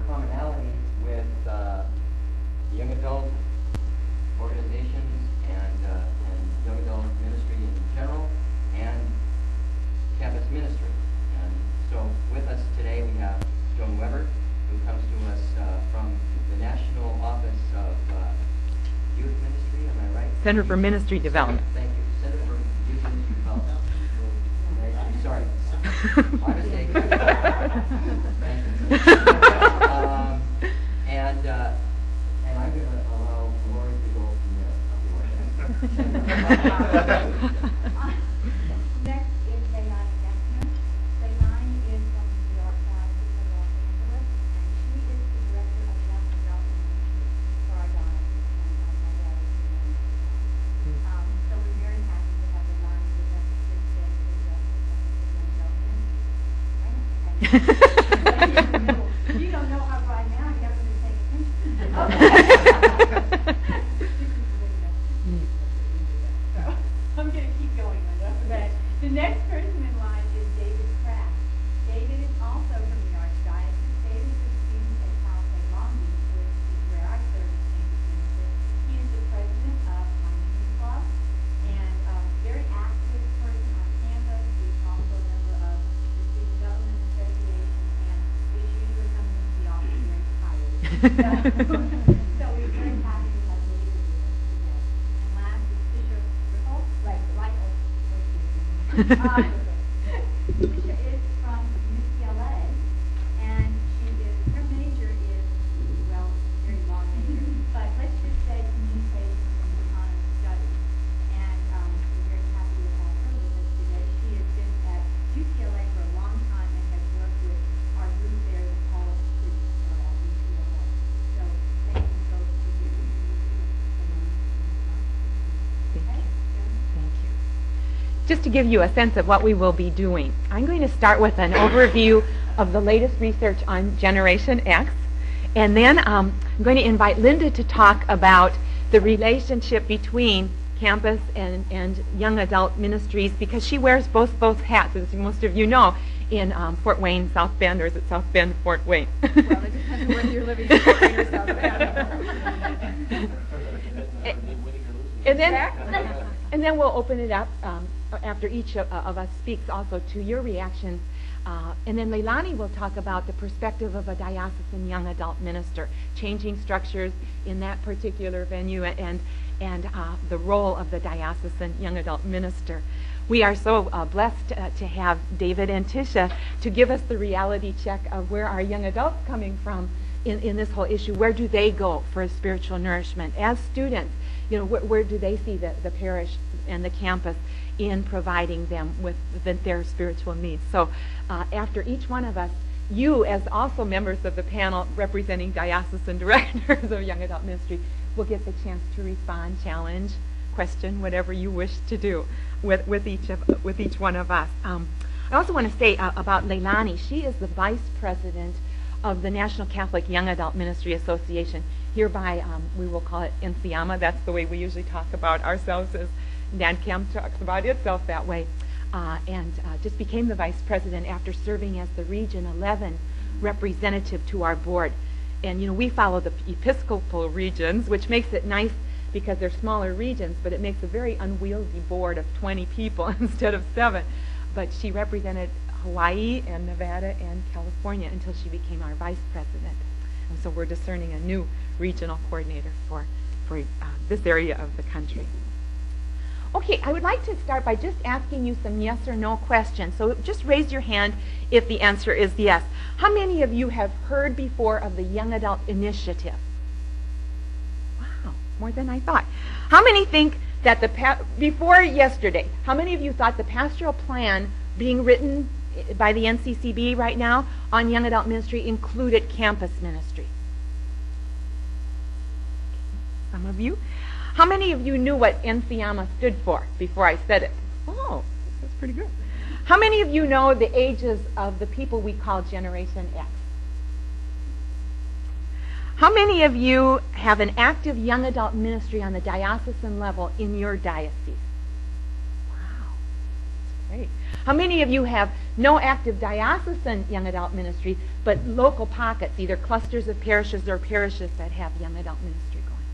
commonalities with young adult organizations and young adult ministry in general and campus ministry. And so with us today we have Joan Weber, who comes to us from the National Office of Youth Ministry, am I right? Center for Ministry Development. Thank you. Center for Youth Ministry Development. Sorry. My mistake. And I'm going to allow Lori to go from there. Next is Naddcm. Leilani is from the Archdiocese of Los Angeles, and she is the director of young adult ministry for our diocese, and my dad is the minister. So we're very happy to have Leilani with us today to address the young adult ministry. You don't know her by now, you haven't been paying attention. I'm going to keep going, Linda. Okay. The next person in line is David Kraft. David is also from the Archdiocese. David is a student at Cal State Long Beach, which is where I serve as campus minister. He is the president of my meeting club and a very active person on campus. He's also a member of the Student Government Association, and is usually coming into the office very tired. So we're very happy to have David with us today. And last is Bishop Rickle, Tisha is from UCLA, and her major is, well, very long major, but let's just say communication and economic studies. And we're very happy to have her with us today. She has been at UCLA for a long time and has worked with our group there, the Paul Street at UCLA. So thank you both for being here. Just to give you a sense of what we will be doing, I'm going to start with an overview of the latest research on Generation X, and then I'm going to invite Linda to talk about the relationship between campus and young adult ministries, because she wears both hats, as most of you know, in Fort Wayne, South Bend, or is it South Bend, Fort Wayne? Well, it depends on whether you're living in Fort Wayne or South Bend. And then we'll open it up after each of us speaks also to your reactions. And then Leilani will talk about the perspective of a diocesan young adult minister, changing structures in that particular venue and the role of the diocesan young adult minister. We are so blessed to have David and Tisha to give us the reality check of where are young adults coming from in this whole issue. Where do they go for spiritual nourishment? As students, where do they see the parish and the campus in providing them with their spiritual needs? So after each one of us, you as also members of the panel representing diocesan directors of young adult ministry will get the chance to respond, challenge, question, whatever you wish to do with each one of us. I also want to say about Leilani, she is the vice president of the National Catholic Young Adult Ministry Association. Hereby, we will call it NCAMA. That's the way we usually talk about ourselves, as Naddcm talks about itself that way. And just became the vice president after serving as the Region 11 representative to our board. And we follow the Episcopal regions, which makes it nice because they're smaller regions, but it makes a very unwieldy board of 20 people instead of 7. But she represented Hawaii and Nevada and California until she became our vice president. And so we're discerning a new regional coordinator for this area of the country. Okay, I would like to start by just asking you some yes or no questions. So just raise your hand if the answer is yes. How many of you have heard before of the Young Adult Initiative? Wow, more than I thought. How many think that before yesterday, how many of you thought the pastoral plan being written by the NCCB right now on young adult ministry included campus ministry? Some of you. How many of you knew what NCAMA stood for before I said it? Oh, that's pretty good. How many of you know the ages of the people we call Generation X? How many of you have an active young adult ministry on the diocesan level in your diocese? Wow, that's great. How many of you have no active diocesan young adult ministry, but local pockets, either clusters of parishes or parishes that have young adult ministry going.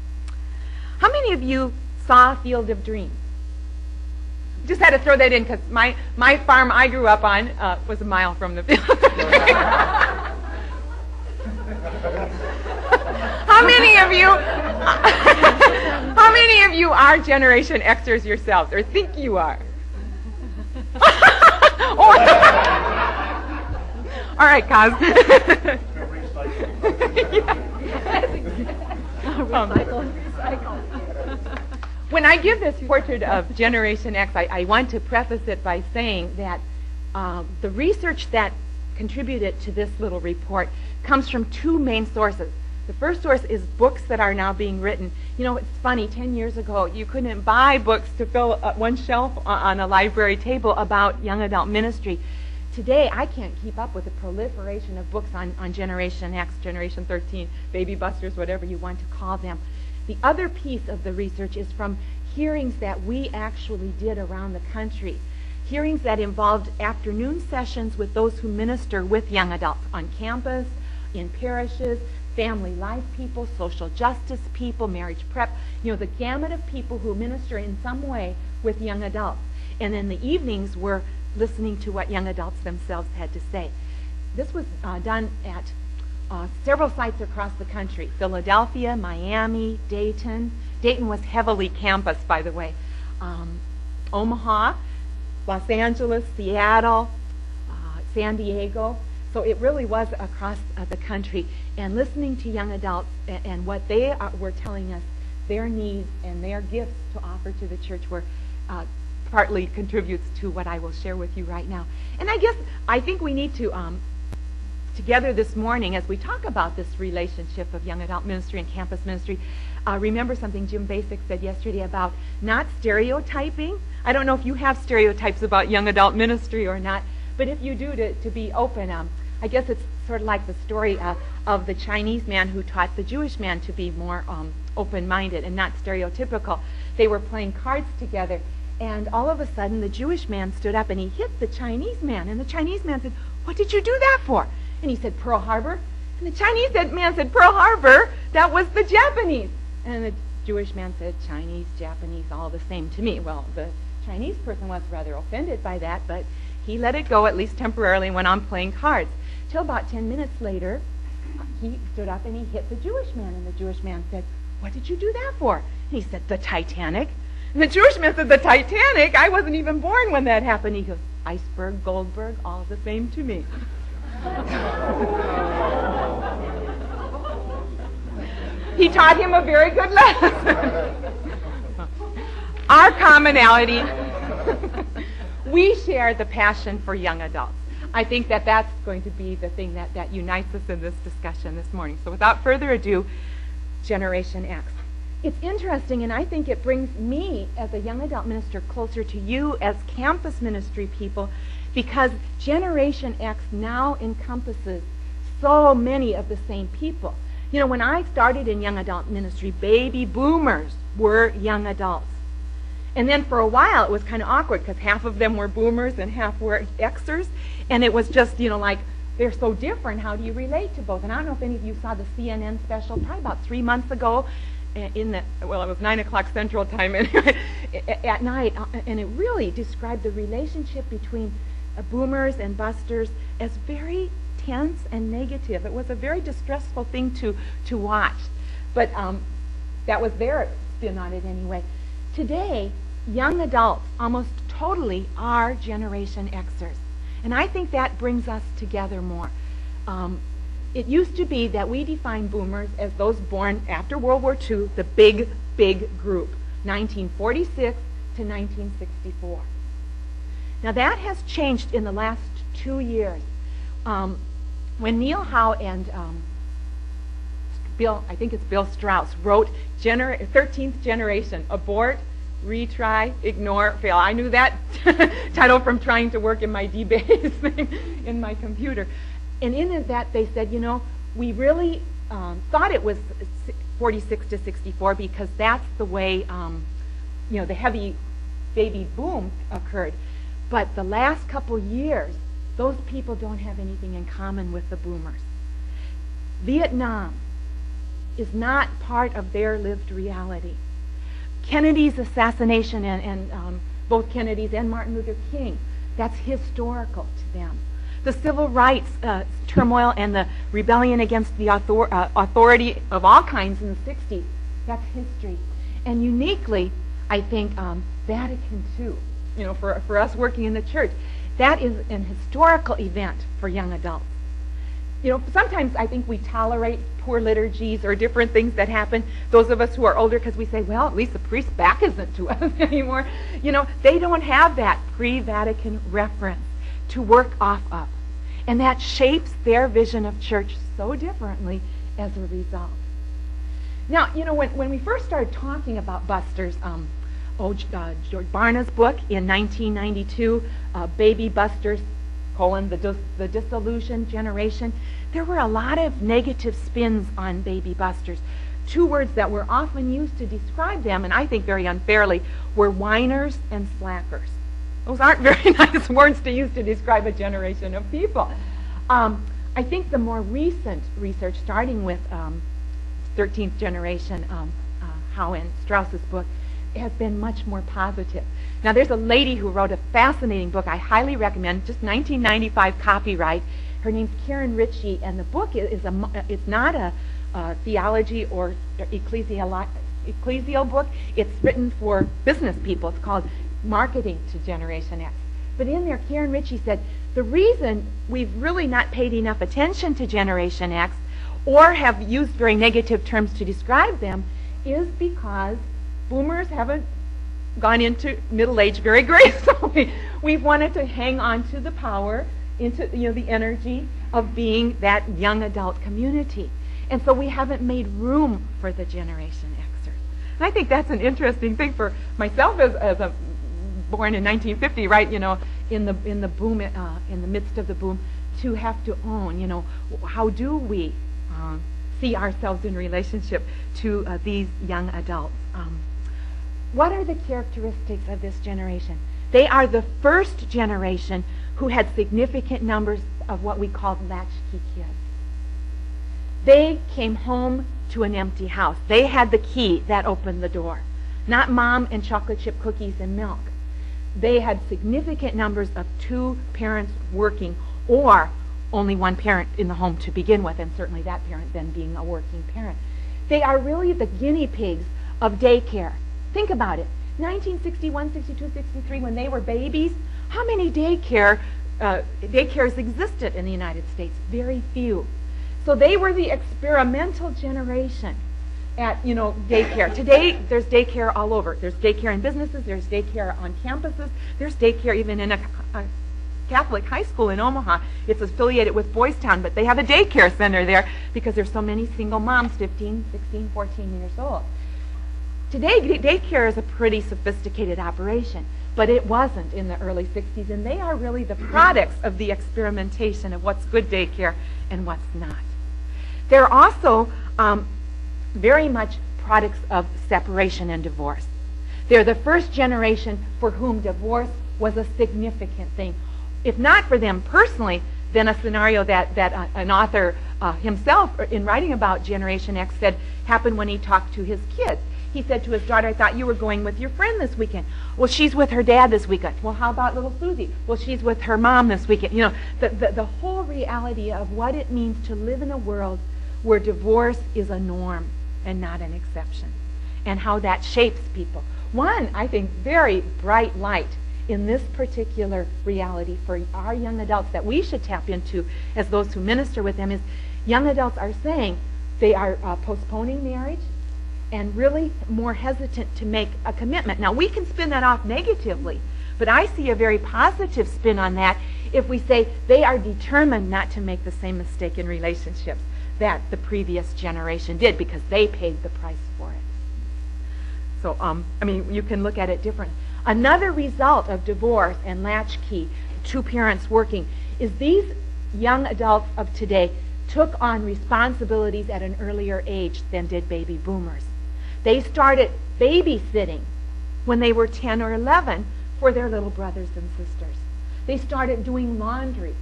How many of you saw Field of Dreams? Just had to throw that in because my farm I grew up on was a mile from the field. How many of you are Generation Xers yourselves, or think you are? All right, Kaz. Recycle. When I give this portrait of Generation X, I want to preface it by saying that the research that contributed to this little report comes from two main sources. The first source is books that are now being written. You know, it's funny, 10 years ago, you couldn't buy books to fill one shelf on a library table about young adult ministry. Today, I can't keep up with the proliferation of books on Generation X, Generation 13, baby busters, whatever you want to call them. The other piece of the research is from hearings that we actually did around the country. Hearings that involved afternoon sessions with those who minister with young adults on campus, in parishes, family life people, social justice people, marriage prep, you know, the gamut of people who minister in some way with young adults. And then the evenings were listening to what young adults themselves had to say. This was done at several sites across the country: Philadelphia, Miami, Dayton. Dayton was heavily campus, by the way. Omaha, Los Angeles, Seattle, San Diego. So it really was across the country. And listening to young adults and what they were telling us, their needs and their gifts to offer to the church were partly contributes to what I will share with you right now. And I think we need to, together this morning, as we talk about this relationship of young adult ministry and campus ministry, remember something Jim Basic said yesterday about not stereotyping. I don't know if you have stereotypes about young adult ministry or not, but if you do, to be open. I guess it's sort of like the story of the Chinese man who taught the Jewish man to be more open-minded and not stereotypical. They were playing cards together, and all of a sudden the Jewish man stood up and he hit the Chinese man, and the Chinese man said, "What did you do that for?" And he said, "Pearl Harbor." And the Chinese man said, "Pearl Harbor, that was the Japanese." And the Jewish man said, "Chinese, Japanese, all the same to me." Well, the Chinese person was rather offended by that, but he let it go, at least temporarily, and went on playing cards. Till about 10 minutes later, he stood up and he hit the Jewish man, and the Jewish man said, "What did you do that for?" And he said, "The Titanic." And the Jewish man said, "The Titanic? I wasn't even born when that happened." He goes, "Iceberg, Goldberg, all the same to me." He taught him a very good lesson. Our commonality, we share the passion for young adults. I think that that's going to be the thing that unites us in this discussion this morning. So without further ado, Generation X. It's interesting, and I think it brings me as a young adult minister closer to you as campus ministry people, because Generation X now encompasses so many of the same people. You know, when I started in young adult ministry, baby boomers were young adults. And then for a while it was kind of awkward because half of them were boomers and half were Xers. And it was just, you know, like, they're so different. How do you relate to both? And I don't know if any of you saw the CNN special probably about 3 months ago it was 9 o'clock Central Time at night. And it really described the relationship between boomers and busters as very tense and negative. It was a very distressful thing to watch. But that was their spin on it anyway. Today, young adults almost totally are Generation Xers. And I think that brings us together more. It used to be that we defined boomers as those born after World War II, the big, big group, 1946 to 1964. Now that has changed in the last 2 years. When Neil Howe and I think it's Bill Strauss, wrote 13th Generation, Abort, Retry, Ignore, Fail. I knew that title from trying to work in my DBase thing in my computer. And in that they said, you know, we really thought it was 46 to 64 because that's the way, you know, the heavy baby boom occurred. But the last couple years, those people don't have anything in common with the boomers. Vietnam is not part of their lived reality. Kennedy's assassination and both Kennedys and Martin Luther King, that's historical to them. The civil rights turmoil and the rebellion against the authority of all kinds in the 60s, that's history. And uniquely, I think, Vatican II, for us working in the church, that is an historical event for young adults. Sometimes I think we tolerate poor liturgies or different things that happen, those of us who are older, because we say, well, at least the priest's back isn't to us anymore. They don't have that pre-Vatican reference to work off of. And that shapes their vision of church so differently as a result. Now, when we first started talking about busters, George Barna's book in 1992, Baby Busters, the disillusioned generation, there were a lot of negative spins on baby busters. Two words that were often used to describe them, and I think very unfairly, were whiners and slackers. Those aren't very nice words to use to describe a generation of people. I think the more recent research, starting with 13th generation, Howe and Strauss's book, has been much more positive. Now, there's a lady who wrote a fascinating book I highly recommend, just 1995 copyright. Her name's Karen Ritchie, and the book it's not a theology or ecclesial book. It's written for business people. It's called Marketing to Generation X. But in there, Karen Ritchie said, the reason we've really not paid enough attention to Generation X or have used very negative terms to describe them is because boomers haven't gone into middle age very gracefully. We've wanted to hang on to the power, into the energy of being that young adult community. And so we haven't made room for the Generation Xers. And I think that's an interesting thing for myself as a born in 1950, right, in the boom, in the midst of the boom, to have to own, how do we see ourselves in relationship to these young adults? What are the characteristics of this generation? They are the first generation who had significant numbers of what we called latchkey kids. They came home to an empty house. They had the key that opened the door, not mom and chocolate chip cookies and milk. They had significant numbers of two parents working, or only one parent in the home to begin with, and certainly that parent then being a working parent. They are really the guinea pigs of daycare. Think about it. 1961, 62, 63, when they were babies, how many daycares existed in the United States? Very few. So they were the experimental generation at daycare. Today, there's daycare all over. There's daycare in businesses. There's daycare on campuses. There's daycare even in a Catholic high school in Omaha. It's affiliated with Boys Town, but they have a daycare center there because there's so many single moms, 15, 16, 14 years old. Today, daycare is a pretty sophisticated operation, but it wasn't in the early 60s, and they are really the products of the experimentation of what's good daycare and what's not. They're also very much products of separation and divorce. They're the first generation for whom divorce was a significant thing. If not for them personally, then a scenario that an author himself, in writing about Generation X, said happened when he talked to his kids. He said to his daughter, I thought you were going with your friend this weekend. Well, she's with her dad this weekend. Well, how about little Susie? Well, she's with her mom this weekend. The whole reality of what it means to live in a world where divorce is a norm and not an exception, and how that shapes people. One, I think, very bright light in this particular reality for our young adults that we should tap into as those who minister with them is young adults are saying they are postponing marriage and really more hesitant to make a commitment. Now, we can spin that off negatively, but I see a very positive spin on that if we say they are determined not to make the same mistake in relationships that the previous generation did because they paid the price for it. So, you can look at it differently. Another result of divorce and latchkey, two parents working, is these young adults of today took on responsibilities at an earlier age than did baby boomers. They started babysitting when they were 10 or 11 for their little brothers and sisters. They started doing laundry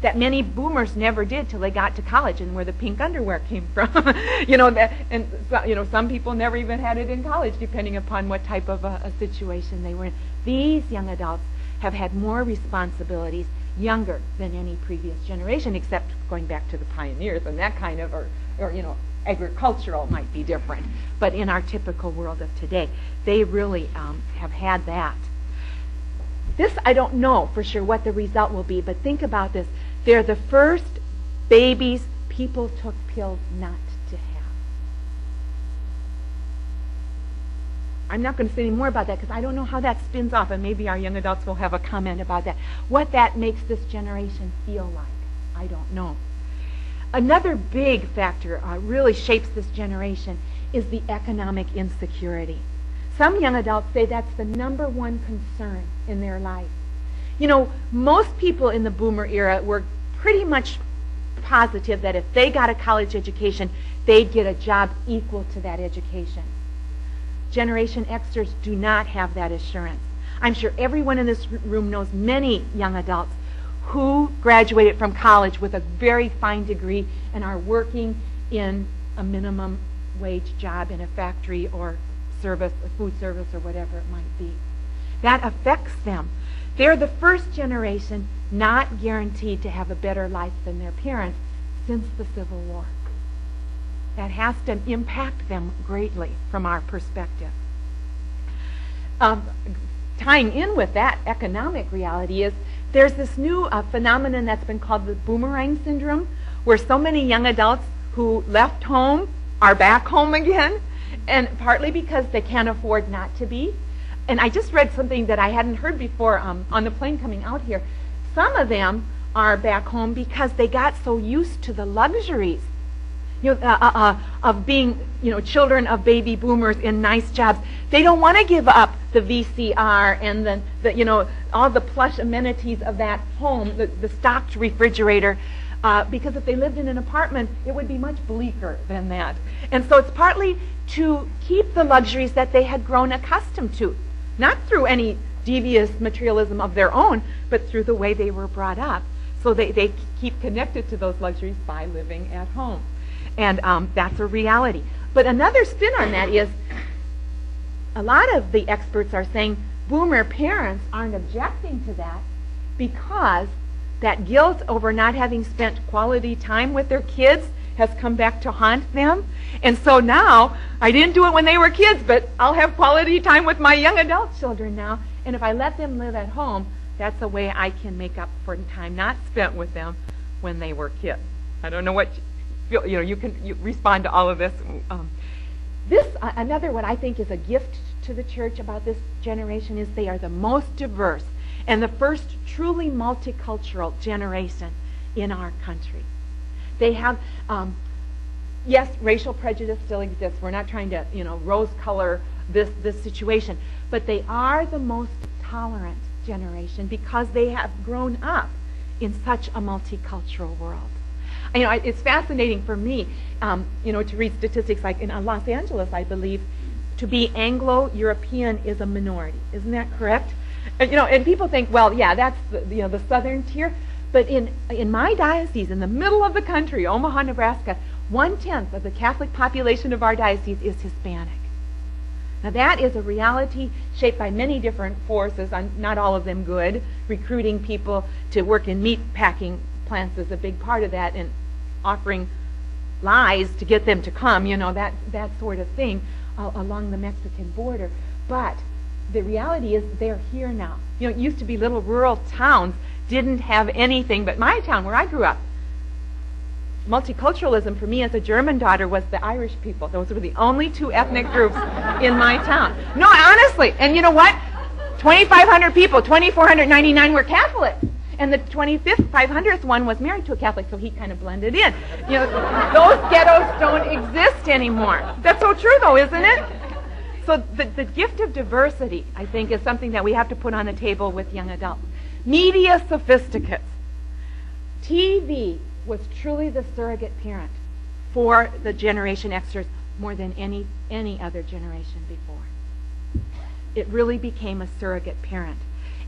that many boomers never did till they got to college, and where the pink underwear came from. Some people never even had it in college, depending upon what type of a situation they were in. These young adults have had more responsibilities younger than any previous generation, except going back to the pioneers and that kind of, or agricultural might be different. But in our typical world of today, they really have had that. This, I don't know for sure what the result will be, but think about this. They're the first babies people took pills not to have. I'm not going to say any more about that because I don't know how that spins off, and maybe our young adults will have a comment about that. What that makes this generation feel like, I don't know. Another big factor really shapes this generation is the economic insecurity. Some young adults say that's the number one concern in their life. Most people in the boomer era were pretty much positive that if they got a college education, they'd get a job equal to that education. Generation Xers do not have that assurance. I'm sure everyone in this room knows many young adults who graduated from college with a very fine degree and are working in a minimum wage job in a factory or service, or food service, or whatever it might be. That affects them. They're the first generation not guaranteed to have a better life than their parents since the Civil War. That has to impact them greatly from our perspective. Tying in with that economic reality is there's this new phenomenon that's been called the boomerang syndrome, where so many young adults who left home are back home again, and partly because they can't afford not to be. And I just read something that I hadn't heard before on the plane coming out here. Some of them are back home because they got so used to the luxuries of being, children of baby boomers in nice jobs. They don't want to give up the VCR and the all the plush amenities of that home, the stocked refrigerator, because if they lived in an apartment, it would be much bleaker than that. And so it's partly to keep the luxuries that they had grown accustomed to, not through any devious materialism of their own, but through the way they were brought up. So they keep connected to those luxuries by living at home. And that's a reality. But another spin on that is a lot of the experts are saying boomer parents aren't objecting to that because that guilt over not having spent quality time with their kids has come back to haunt them. And so now, I didn't do it when they were kids, but I'll have quality time with my young adult children now. And if I let them live at home, that's a way I can make up for time not spent with them when they were kids. I don't know what you can respond to all of this. Another what I think is a gift to the church about this generation is they are the most diverse and the first truly multicultural generation in our country. They have, yes, racial prejudice still exists. We're not trying to, rose color this situation, but they are the most tolerant generation because they have grown up in such a multicultural world. It's fascinating for me, to read statistics like in Los Angeles, I believe, to be Anglo-European is a minority. Isn't that correct? And people think, well, yeah, that's the southern tier. But in my diocese, in the middle of the country, Omaha, Nebraska, 1/10 of the Catholic population of our diocese is Hispanic. Now that is a reality shaped by many different forces, not all of them good. Recruiting people to work in meat packing plants is a big part of that, and offering lies to get them to come, that sort of thing along the Mexican border. But the reality is they're here now. It used to be little rural towns didn't have anything, but my town where I grew up, multiculturalism for me as a German daughter was the Irish people. Those were the only two ethnic groups in my town. No, honestly. And you know what? 2,500 people, 2,499 were Catholic. And the 500th one was married to a Catholic, so he kind of blended in. Those ghettos don't exist anymore. That's so true, though, isn't it? So the gift of diversity, I think, is something that we have to put on the table with young adults. Media sophisticates. TV was truly the surrogate parent for the Generation Xers more than any other generation before. It really became a surrogate parent.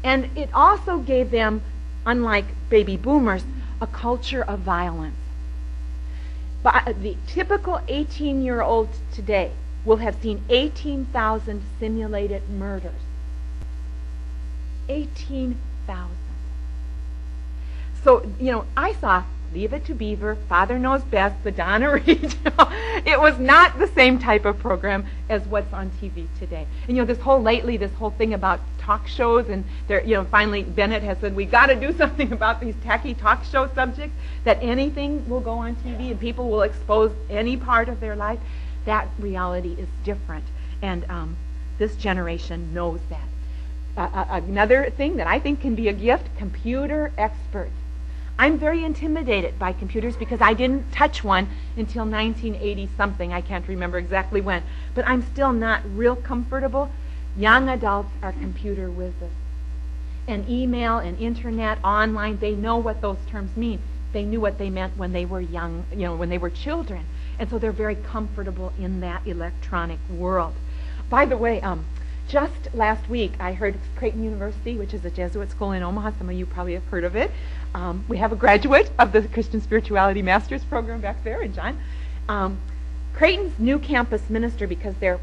And it also gave them, unlike baby boomers, a culture of violence. But the typical 18-year-old today will have seen 18,000 simulated murders. 18,000. So, I saw Leave It to Beaver, Father Knows Best, the Donna Reed. It was not the same type of program as what's on TV today. And this whole thing about talk shows, and finally Bennett has said we got to do something about these tacky talk show subjects, that anything will go on TV and people will expose any part of their life. That reality is different, and this generation knows that. Another thing that I think can be a gift: computer experts. I'm very intimidated by computers because I didn't touch one until 1980-something. I can't remember exactly when. But I'm still not real comfortable. Young adults are computer whizzes. And email and internet, online, they know what those terms mean. They knew what they meant when they were young, when they were children. And so they're very comfortable in that electronic world. By the way, just last week, I heard Creighton University, which is a Jesuit school in Omaha. Some of you probably have heard of it. We have a graduate of the Christian Spirituality Master's program back there, and John. Creighton's new campus minister, because their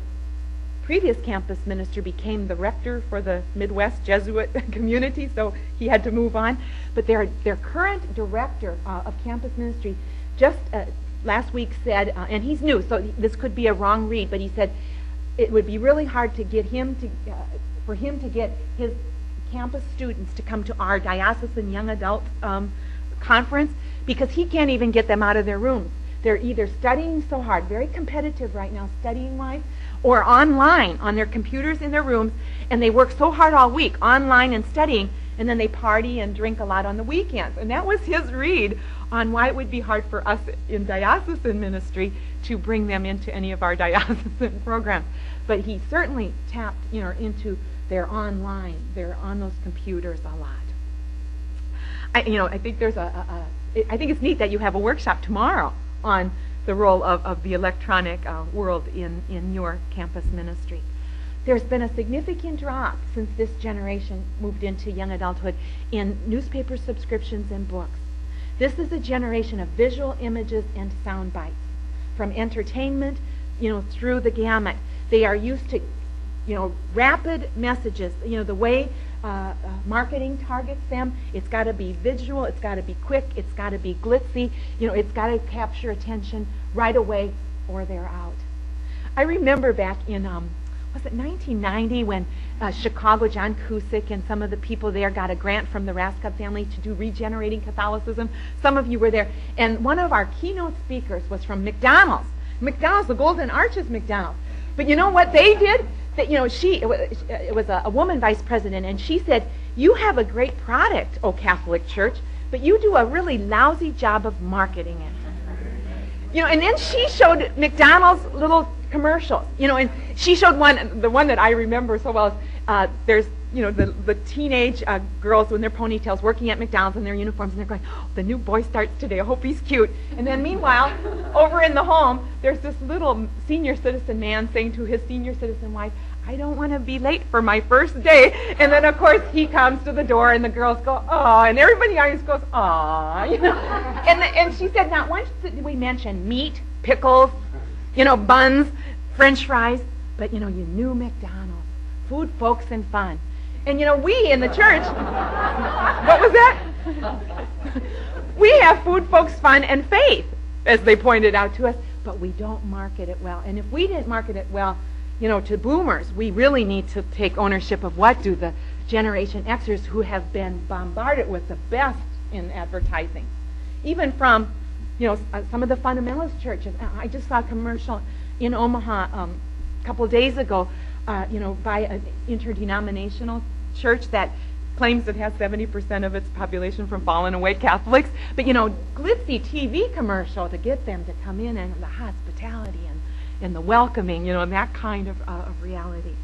previous campus minister became the rector for the Midwest Jesuit community, so he had to move on. But their current director of campus ministry just last week said, and he's new, so this could be a wrong read, but he said it would be really hard to get him to, for him to get his campus students to come to our diocesan young adult conference, because he can't even get them out of their rooms. They're either studying so hard, very competitive right now studying-wise, or online on their computers in their rooms, and they work so hard all week online and studying, and then they party and drink a lot on the weekends. And that was his read on why it would be hard for us in diocesan ministry to bring them into any of our diocesan programs. But he certainly tapped into their online, they're on those computers a lot. I think there's I think it's neat that you have a workshop tomorrow on the role of the electronic world in your campus ministry. There's been a significant drop since this generation moved into young adulthood in newspaper subscriptions and books. This is a generation of visual images and sound bites, from entertainment, through the gamut. They are used to rapid messages. The way marketing targets them, it's got to be visual, it's got to be quick, it's got to be glitzy, it's got to capture attention right away or they're out. I remember back in, was it 1990, when Chicago, John Cusick and some of the people there got a grant from the Raskub family to do Regenerating Catholicism. Some of you were there. And one of our keynote speakers was from McDonald's. The Golden Arches McDonald's. But you know what they did? That it was a woman vice president, and she said, "You have a great product, O Catholic Church, but you do a really lousy job of marketing it." And then she showed McDonald's little commercials. And she showed the one that I remember so well. There's the teenage girls with their ponytails working at McDonald's in their uniforms, and they're going, "Oh, the new boy starts today. I hope he's cute." And then meanwhile, over in the home, there's this little senior citizen man saying to his senior citizen wife, "I don't want to be late for my first day." And then, of course, he comes to the door, and the girls go, "Aw," and everybody always goes, "Aw," And she said, not once did we mention meat, pickles, buns, French fries, but you knew McDonald's, food, folks, and fun. And we in the church, what was that? We have food, folks, fun, and faith, as they pointed out to us, but we don't market it well. And if we didn't market it well, to boomers, we really need to take ownership of what do the Generation Xers, who have been bombarded with the best in advertising. Even from, some of the fundamentalist churches. I just saw a commercial in Omaha a couple of days ago, by an interdenominational church that claims it has 70% of its population from fallen away Catholics. But, glitzy TV commercial to get them to come in, and the hospitality and the welcoming, and that kind of reality.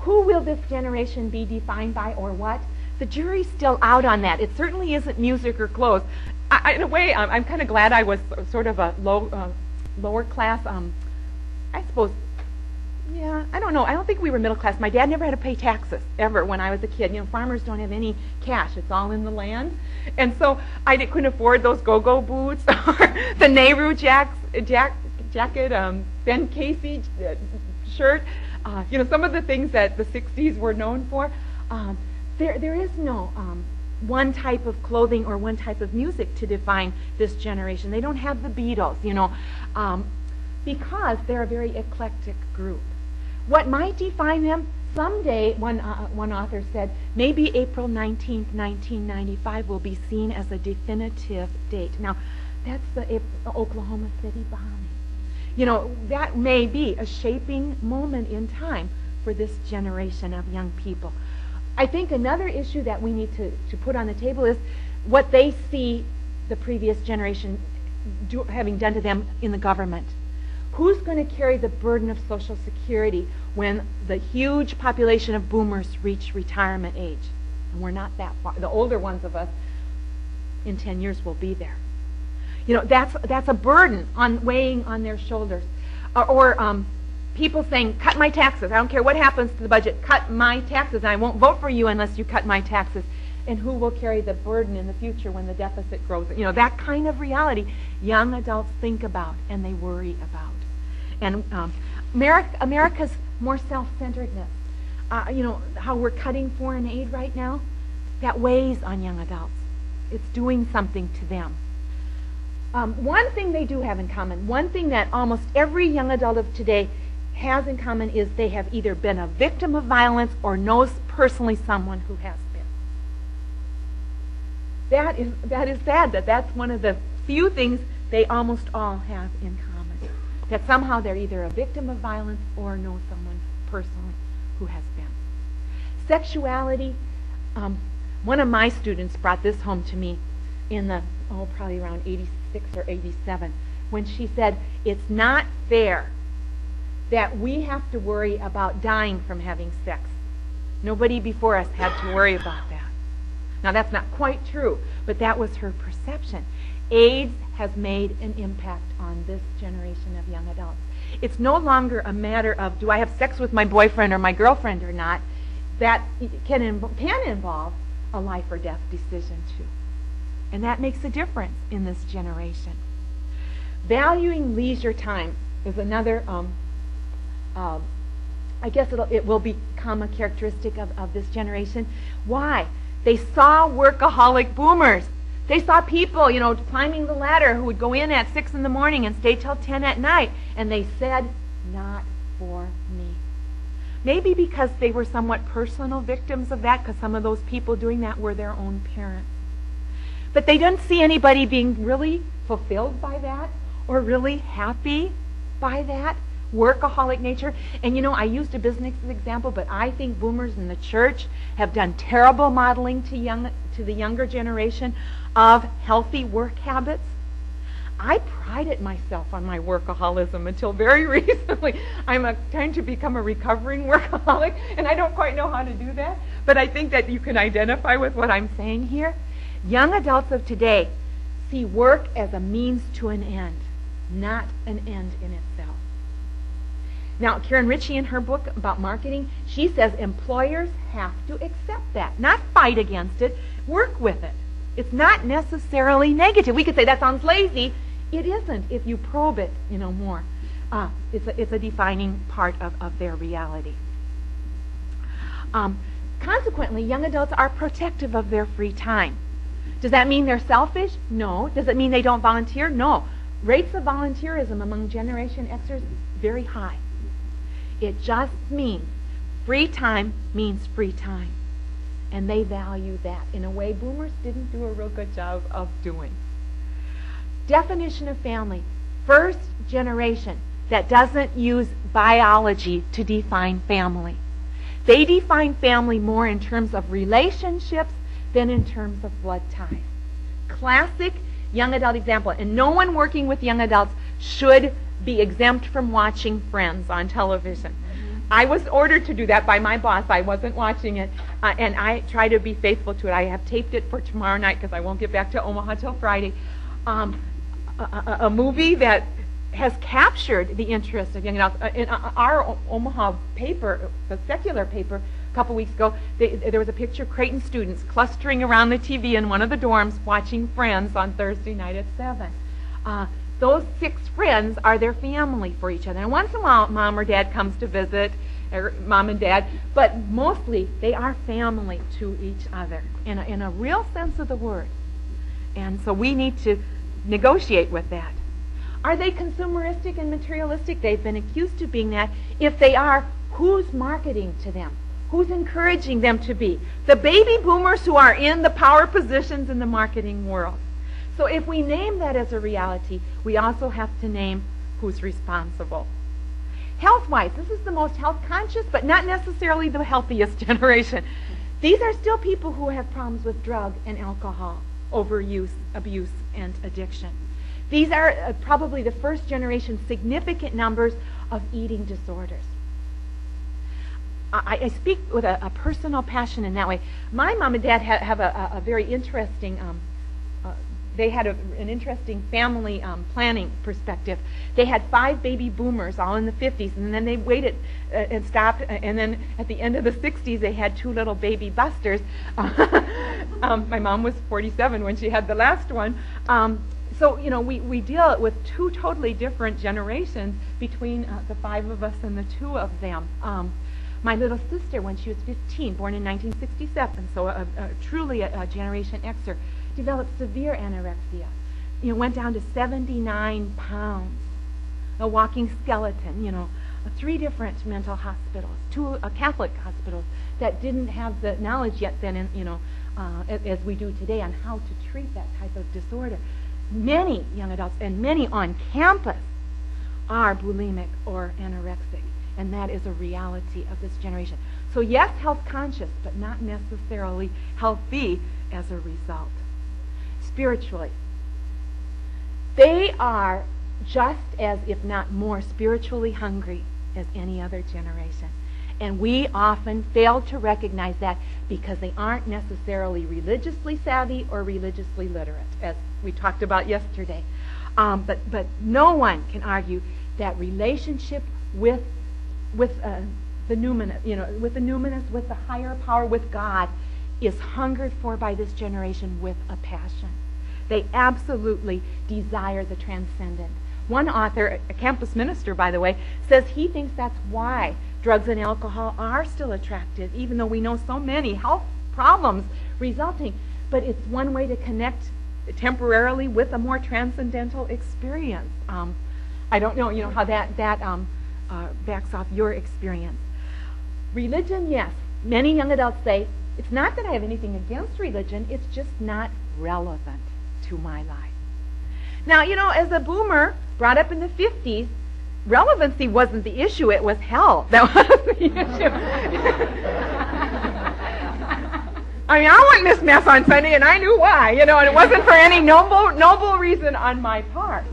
Who will this generation be defined by, or what? The jury's still out on that. It certainly isn't music or clothes. In a way, I'm kind of glad I was sort of a lower class, I suppose, Yeah, I don't know. I don't think we were middle class. My dad never had to pay taxes, ever, when I was a kid. You know, farmers don't have any cash. It's all in the land. And so couldn't afford those go-go boots or the Nehru jacket, Ben Casey shirt. You know, some of the things that the 60s were known for. There is no one type of clothing or one type of music to define this generation. They don't have the Beatles, you know, because they're a very eclectic group. What might define them someday, one author said, maybe April 19th, 1995 will be seen as a definitive date. Now, that's the Oklahoma City bombing. You know, that may be a shaping moment in time for this generation of young people. I think another issue that we need to put on the table is what they see the previous generation having done to them in the government. Who's going to carry the burden of Social Security when the huge population of boomers reach retirement age? And we're not that far. The older ones of us in 10 years will be there. You know, that's a burden weighing on their shoulders. Or people saying, cut my taxes. I don't care what happens to the budget. Cut my taxes. I won't vote for you unless you cut my taxes. And who will carry the burden in the future when the deficit grows? You know, that kind of reality young adults think about and they worry about. And America's more self-centeredness, you know, how we're cutting foreign aid right now, that weighs on young adults. It's doing something to them. One thing they do have in common, one thing that almost every young adult of today has in common is they have either been a victim of violence or knows personally someone who has been. That is sad that that's one of the few things they almost all have in common. That somehow they're either a victim of violence or know someone personally who has been. Sexuality, one of my students brought this home to me in the, probably around 86 or 87, when she said, it's not fair that we have to worry about dying from having sex. Nobody before us had to worry about that. Now that's not quite true, but that was her perception. AIDS has made an impact on this generation of young adults. It's no longer a matter of, do I have sex with my boyfriend or my girlfriend or not? That can involve a life or death decision too. And that makes a difference in this generation. Valuing leisure time is another, I guess it will become a characteristic of this generation. Why? They saw workaholic boomers. They saw people, you know, climbing the ladder who would go in at 6 in the morning and stay till 10 at night. And they said, not for me. Maybe because they were somewhat personal victims of that, because some of those people doing that were their own parents. But they didn't see anybody being really fulfilled by that or really happy by that workaholic nature. And you know, I used a business example, but I think boomers in the church have done terrible modeling to the younger generation of healthy work habits. I prided myself on my workaholism until very recently. I'm trying to become a recovering workaholic, and I don't quite know how to do that, but I think that you can identify with what I'm saying here. Young adults of today see work as a means to an end, not an end in itself. Now, Karen Ritchie, in her book about marketing, she says employers have to accept that, not fight against it, work with it. It's not necessarily negative. We could say that sounds lazy. It isn't if you probe it, you know, more. It's a defining part of their reality. Consequently, young adults are protective of their free time. Does that mean they're selfish? No. Does it mean they don't volunteer? No. Rates of volunteerism among Generation Xers is very high. It just means free time means free time. And they value that in a way boomers didn't do a real good job of doing. Definition of family. First generation that doesn't use biology to define family. They define family more in terms of relationships than in terms of blood ties. Classic young adult example. And no one working with young adults should be exempt from watching Friends on television. I was ordered to do that by my boss. I wasn't watching it, and I try to be faithful to it. I have taped it for tomorrow night because I won't get back to Omaha till Friday. A movie that has captured the interest of young adults. In our Omaha paper, the secular paper, a couple weeks ago, there was a picture of Creighton students clustering around the TV in one of the dorms watching Friends on Thursday night at 7. Those 6 friends are their family for each other. And once in a while, mom or dad comes to visit, or mom and dad, but mostly they are family to each other in a real sense of the word. And so we need to negotiate with that. Are they consumeristic and materialistic? They've been accused of being that. If they are, who's marketing to them? Who's encouraging them to be? The baby boomers who are in the power positions in the marketing world. So if we name that as a reality, we also have to name who's responsible. Health-wise, this is the most health-conscious, but not necessarily the healthiest generation. These are still people who have problems with drug and alcohol, overuse, abuse, and addiction. These are probably the first generation significant numbers of eating disorders. I speak with a personal passion in that way. My mom and dad have a very interesting, they had an interesting family planning perspective. They had 5 baby boomers all in the 50s, and then they waited and stopped, and then at the end of the 60s they had 2 little baby busters. My mom was 47 when she had the last one. So, we deal with 2 totally different generations between the 5 of us and the 2 of them. My little sister, when she was 15, born in 1967, so truly a Generation Xer, developed severe anorexia. Went down to 79 pounds, a walking skeleton. 3 different mental hospitals, 2 Catholic hospitals that didn't have the knowledge yet then, as we do today, on how to treat that type of disorder. Many young adults and many on campus are bulimic or anorexic, and that is a reality of this generation. So yes, health conscious, but not necessarily healthy as a result. Spiritually, they are just as, if not more, spiritually hungry as any other generation. And we often fail to recognize that because they aren't necessarily religiously savvy or religiously literate, as we talked about yesterday. But no one can argue that relationship with the numinous, with the higher power, with God, is hungered for by this generation with a passion. They absolutely desire the transcendent. One author, a campus minister, by the way, says he thinks that's why drugs and alcohol are still attractive, even though we know so many health problems resulting. But it's one way to connect temporarily with a more transcendental experience. I don't know, how that backs off your experience. Religion, yes. Many young adults say, it's not that I have anything against religion, it's just not relevant to my life. Now, as a boomer brought up in the 50s, relevancy wasn't the issue, it was hell that was the issue. I went in this mess on Sunday, and I knew why, and it wasn't for any noble reason on my part.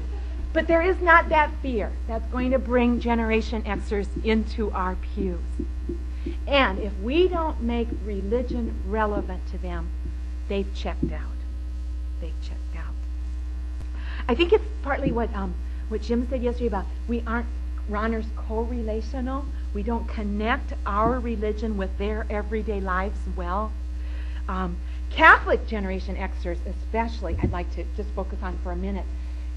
But there is not that fear that's going to bring Generation Xers into our pews. And if we don't make religion relevant to them, they've checked out. They've checked out. I think it's partly what Jim said yesterday about we aren't runners co-relational. We don't connect our religion with their everyday lives well. Catholic Generation Xers especially, I'd like to just focus on for a minute.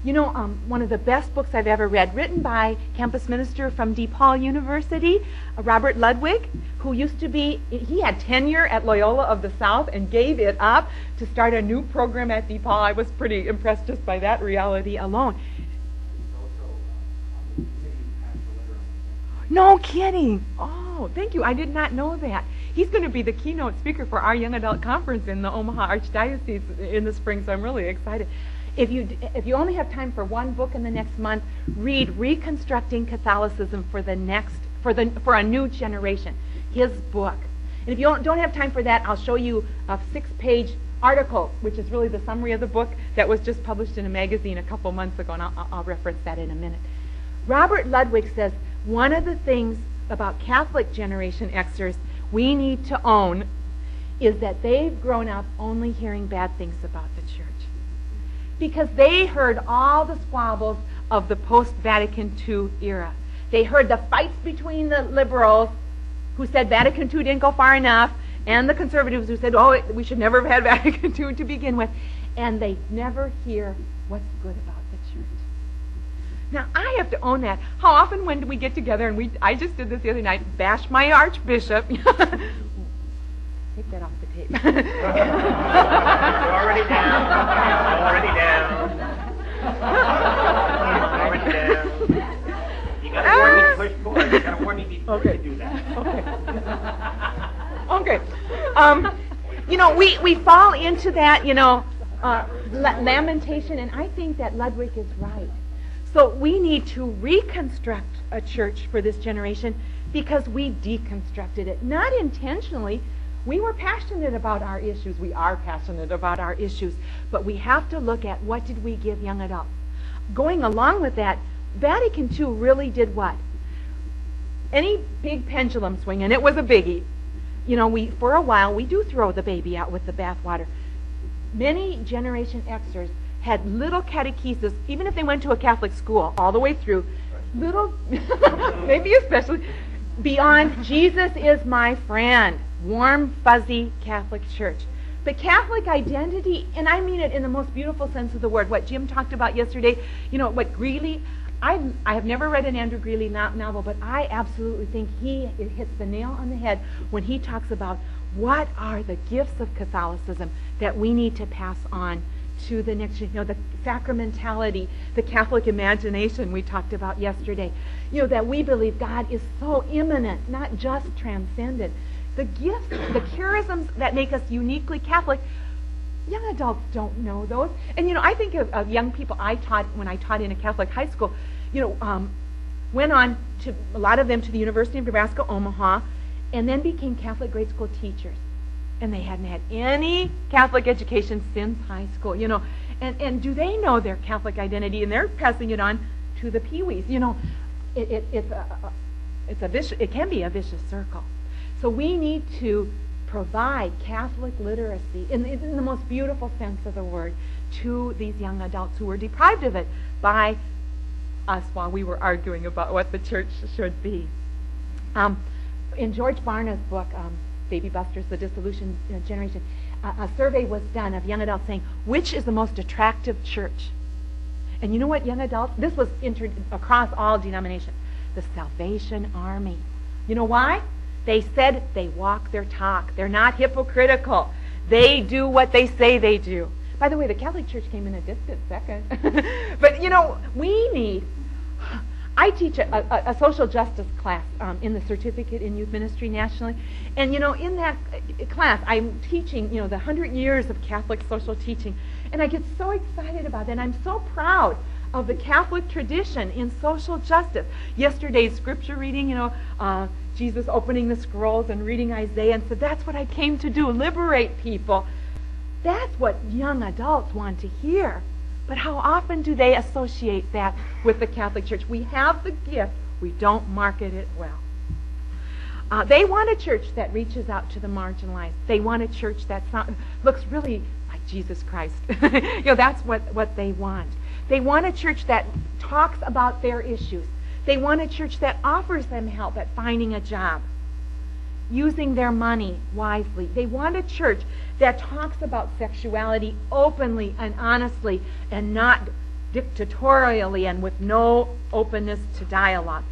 One of the best books I've ever read, written by campus minister from DePaul University, Robert Ludwig, who he had tenure at Loyola of the South and gave it up to start a new program at DePaul. I was pretty impressed just by that reality alone. No kidding. Oh, thank you. I did not know that. He's going to be the keynote speaker for our young adult conference in the Omaha Archdiocese in the spring, so I'm really excited. If you only have time for one book in the next month, read Reconstructing Catholicism for a New Generation, his book. And if you don't have time for that, I'll show you a 6-page article, which is really the summary of the book that was just published in a magazine a couple months ago, and I'll reference that in a minute. Robert Ludwig says one of the things about Catholic Generation Xers we need to own is that they've grown up only hearing bad things about the church. because they heard all the squabbles of the post-Vatican II era. They heard the fights between the liberals who said Vatican II didn't go far enough, and the conservatives who said, oh, we should never have had Vatican II to begin with. And they never hear what's good about the church. Now, I have to own that. How often when we get together, and I just did this the other night, bash my archbishop. Take that off the tape. Already down. Already down. Already down. You gotta warn me to push forward. You gotta warn me before you do that. Okay. We fall into that, lamentation, and I think that Ludwig is right. So we need to reconstruct a church for this generation because we deconstructed it. Not intentionally. We were passionate about our issues. We are passionate about our issues. But we have to look at what did we give young adults. Going along with that, Vatican II really did what? Any big pendulum swing, and it was a biggie. For a while, we do throw the baby out with the bathwater. Many Generation Xers had little catechesis, even if they went to a Catholic school all the way through, little, maybe especially, beyond Jesus is my friend, warm, fuzzy Catholic church. But Catholic identity, and I mean it in the most beautiful sense of the word, what Jim talked about yesterday, what Greeley, I have never read an Andrew Greeley novel, but I absolutely think it hits the nail on the head when he talks about what are the gifts of Catholicism that we need to pass on to the next, the sacramentality, the Catholic imagination we talked about yesterday. That we believe God is so immanent, not just transcendent. The gifts, the charisms that make us uniquely Catholic, young adults don't know those. And I think of young people I taught when I taught in a Catholic high school, went on to, a lot of them, to the University of Nebraska, Omaha, and then became Catholic grade school teachers. And they hadn't had any Catholic education since high school, And do they know their Catholic identity? And they're passing it on to the peewees. It can be a vicious circle. So we need to provide Catholic literacy in the most beautiful sense of the word to these young adults who were deprived of it by us while we were arguing about what the church should be. In George Barna's book, Baby Busters, The Dissolution Generation, a survey was done of young adults saying, which is the most attractive church? And you know what, young adults? This was entered across all denominations. The Salvation Army. You know why? They said they walk their talk. They're not hypocritical. They do what they say they do. By the way, the Catholic Church came in a distant second. But, we need... I teach a social justice class in the Certificate in Youth Ministry nationally. And, in that class, I'm teaching, the 100 years of Catholic social teaching. And I get so excited about it. And I'm so proud of the Catholic tradition in social justice. Yesterday's scripture reading, Jesus opening the scrolls and reading Isaiah and said, that's what I came to do, liberate people. That's what young adults want to hear. But how often do they associate that with the Catholic Church? We have the gift, we don't market it well. They want a church that reaches out to the marginalized. They want a church that looks really like Jesus Christ. That's what they want. They want a church that talks about their issues. They want a church that offers them help at finding a job, using their money wisely. They want a church that talks about sexuality openly and honestly and not dictatorially and with no openness to dialogue.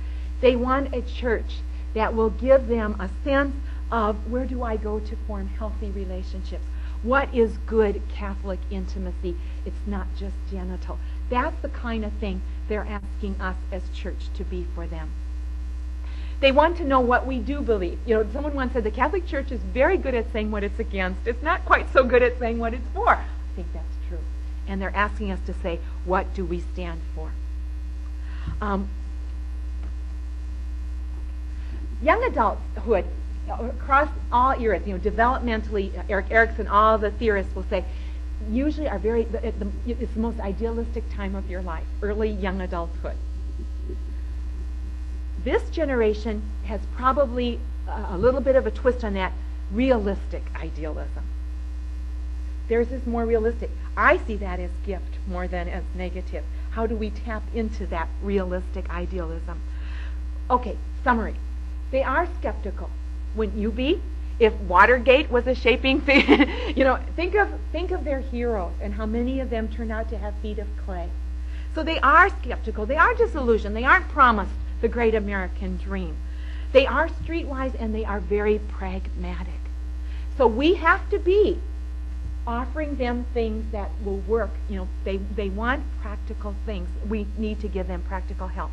They want a church that will give them a sense of where do I go to form healthy relationships? What is good Catholic intimacy? It's not just genital. That's the kind of thing they're asking us as church to be for them. They want to know what we do believe. Someone once said the Catholic Church is very good at saying what it's against. It's not quite so good at saying what it's for. I think that's true. And they're asking us to say, what do we stand for? Young adulthood, across all eras, developmentally, Erik Erikson, all the theorists will say, usually are it's the most idealistic time of your life, early young adulthood. This generation has probably a little bit of a twist on that, realistic idealism. Theirs is more realistic. I see that as gift more than as negative. How do we tap into that realistic idealism? Okay, summary. They are skeptical. Wouldn't you be? If Watergate was a shaping thing, think of their heroes and how many of them turned out to have feet of clay. So they are skeptical. They are disillusioned. They aren't promised the great American dream. They are streetwise and they are very pragmatic. So we have to be offering them things that will work. They want practical things. We need to give them practical help.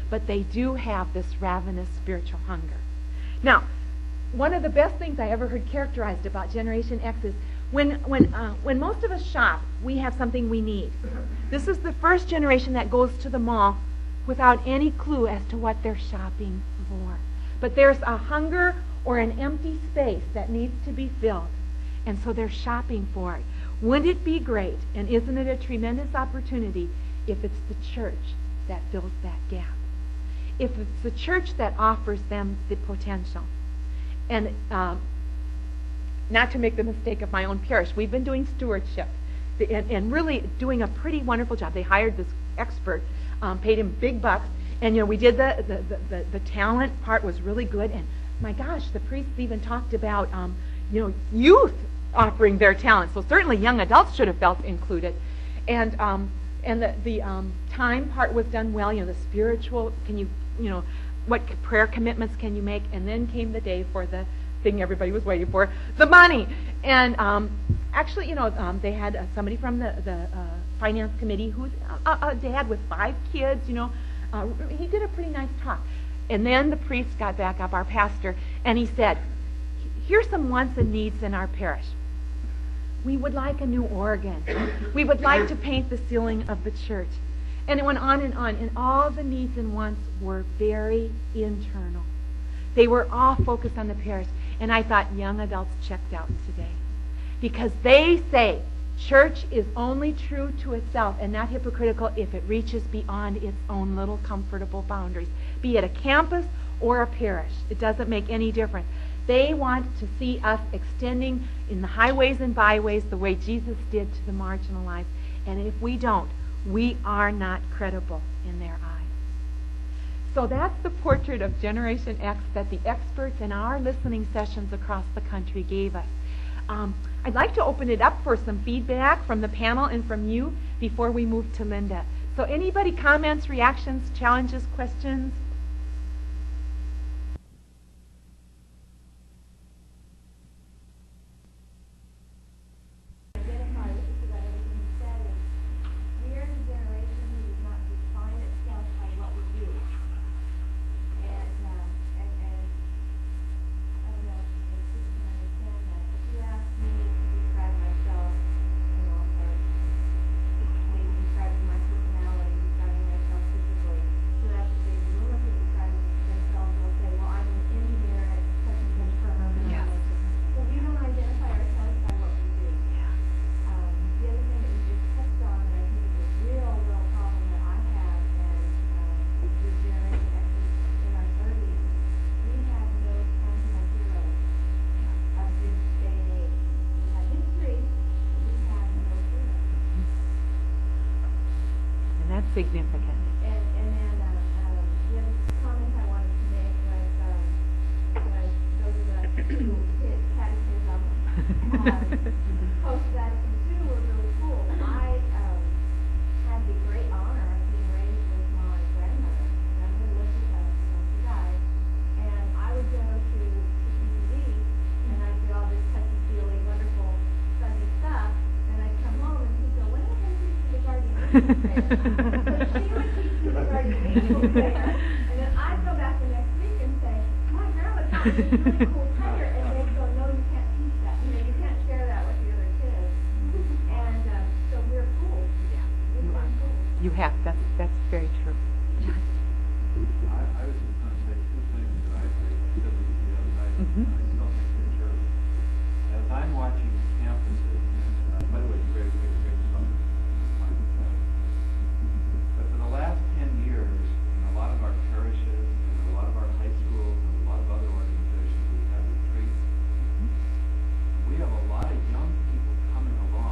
But they do have this ravenous spiritual hunger. Now, one of the best things I ever heard characterized about Generation X is when most of us shop, we have something we need. This is the first generation that goes to the mall without any clue as to what they're shopping for. But there's a hunger or an empty space that needs to be filled. And so they're shopping for it. Wouldn't it be great, and isn't it a tremendous opportunity, if it's the church that fills that gap? If it's the church that offers them the potential. And not to make the mistake of my own parish, we've been doing stewardship and really doing a pretty wonderful job. They hired this expert, paid him big bucks, and we did the talent part was really good. And my gosh, the priests even talked about youth offering their talent. So certainly young adults should have felt included. And the time part was done well. The spiritual, what prayer commitments can you make? And then came the day for the thing everybody was waiting for, the money. And actually, they had somebody from the finance committee who's a dad with 5 kids. He did a pretty nice talk. And then the priest got back up, our pastor, and he said, here's some wants and needs in our parish. We would like a new organ. We would like to paint the ceiling of the church. And it went on, and all the needs and wants were very internal. They were all focused on the parish. And I thought young adults checked out today. Because they say church is only true to itself and not hypocritical if it reaches beyond its own little comfortable boundaries. Be it a campus or a parish. It doesn't make any difference. They want to see us extending in the highways and byways the way Jesus did to the marginalized. And if we don't, we are not credible in their eyes. So that's the portrait of Generation X that the experts in our listening sessions across the country gave us. I'd like to open it up for some feedback from the panel and from you before we move to Linda. So anybody, comments, reactions, challenges, questions? Significant. And then the other comment I wanted to make was those of us who did catechism post-Vatican II were really cool. I had the great honor of being raised with my grandmother. Grandmother lived with us when she died, and I would go to CCD and I'd do all this touchy-feely, wonderful Sunday stuff, and I'd come home and she'd go, "When am I going to teach you the guardian angel prayer?" And then I'd go back the next week and say, my grandma taught me this really cool prayer, and they'd go, no, you can't teach that. You can't share that with the other kids. And so we're cool. Yeah. We are cool. You have. That's very true. I was just going to say 2 things that I agree with the other night. Mhm. I still think they're true. As I'm watching campuses, by the way, great stuff. But for the last 10 years, in a lot of our parishes, and a lot of our high schools, and a lot of other organizations, we've had retreats. We have a lot of young people coming along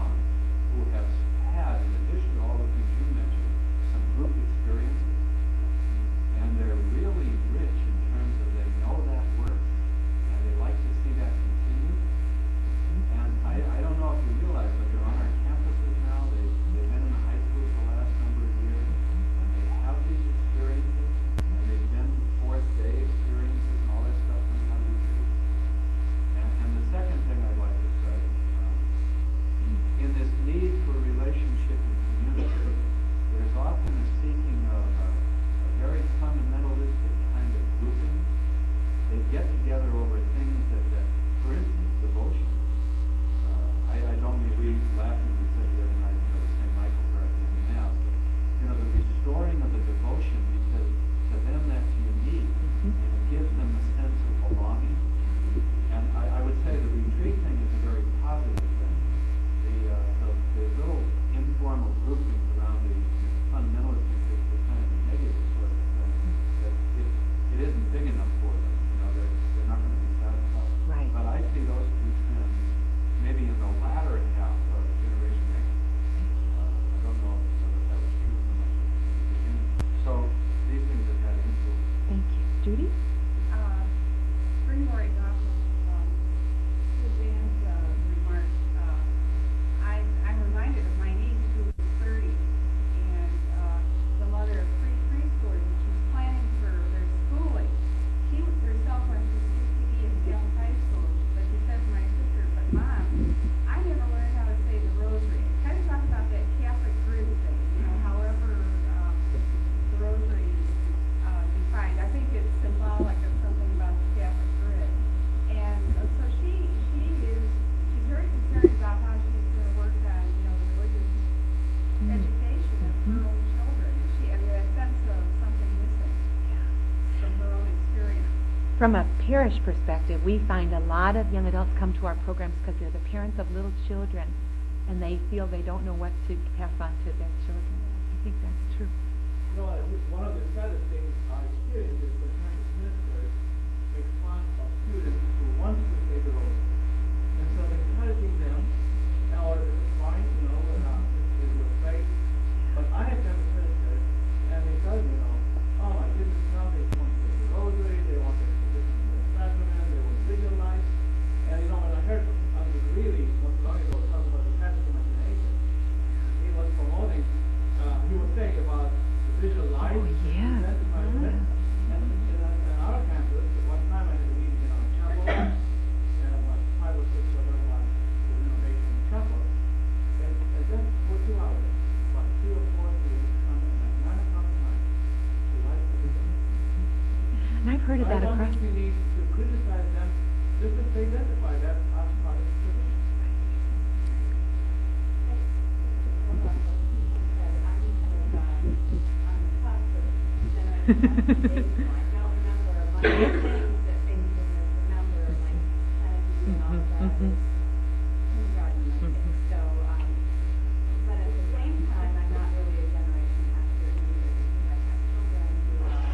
From a parish perspective, we find a lot of young adults come to our programs because they're the parents of little children, and they feel they don't know what to pass on to their children. I think that's true. You know, one of the saddest things I experience is when campus ministers make fun of students who want to stay the road. And so encouraging them, or it's fine, you know, it's your faith. But I have campus ministers, and they tell me, you know, oh my goodness, now they want to take the rosary, they want to take the sacrament, they want to visualize. And you know, when I heard really not long ago talk about the Catholic imagination, he was promoting, he was saying about the visual life. Oh, yeah. And our campus, one time I had a meeting in our chapel, and about 5 or 6 of them were the renovation chapel. And just for 2 hours, about 3 or 4 students come in at 9 o'clock at night to light the visual. And I've heard of that I don't across. think we need to criticize them just as they identify that as part of the tradition. I don't remember much things that things in the number, like Kennedy and all of that. Kindergarten, I think. So, but at the same time, I'm not really a generation after either, because I have children who are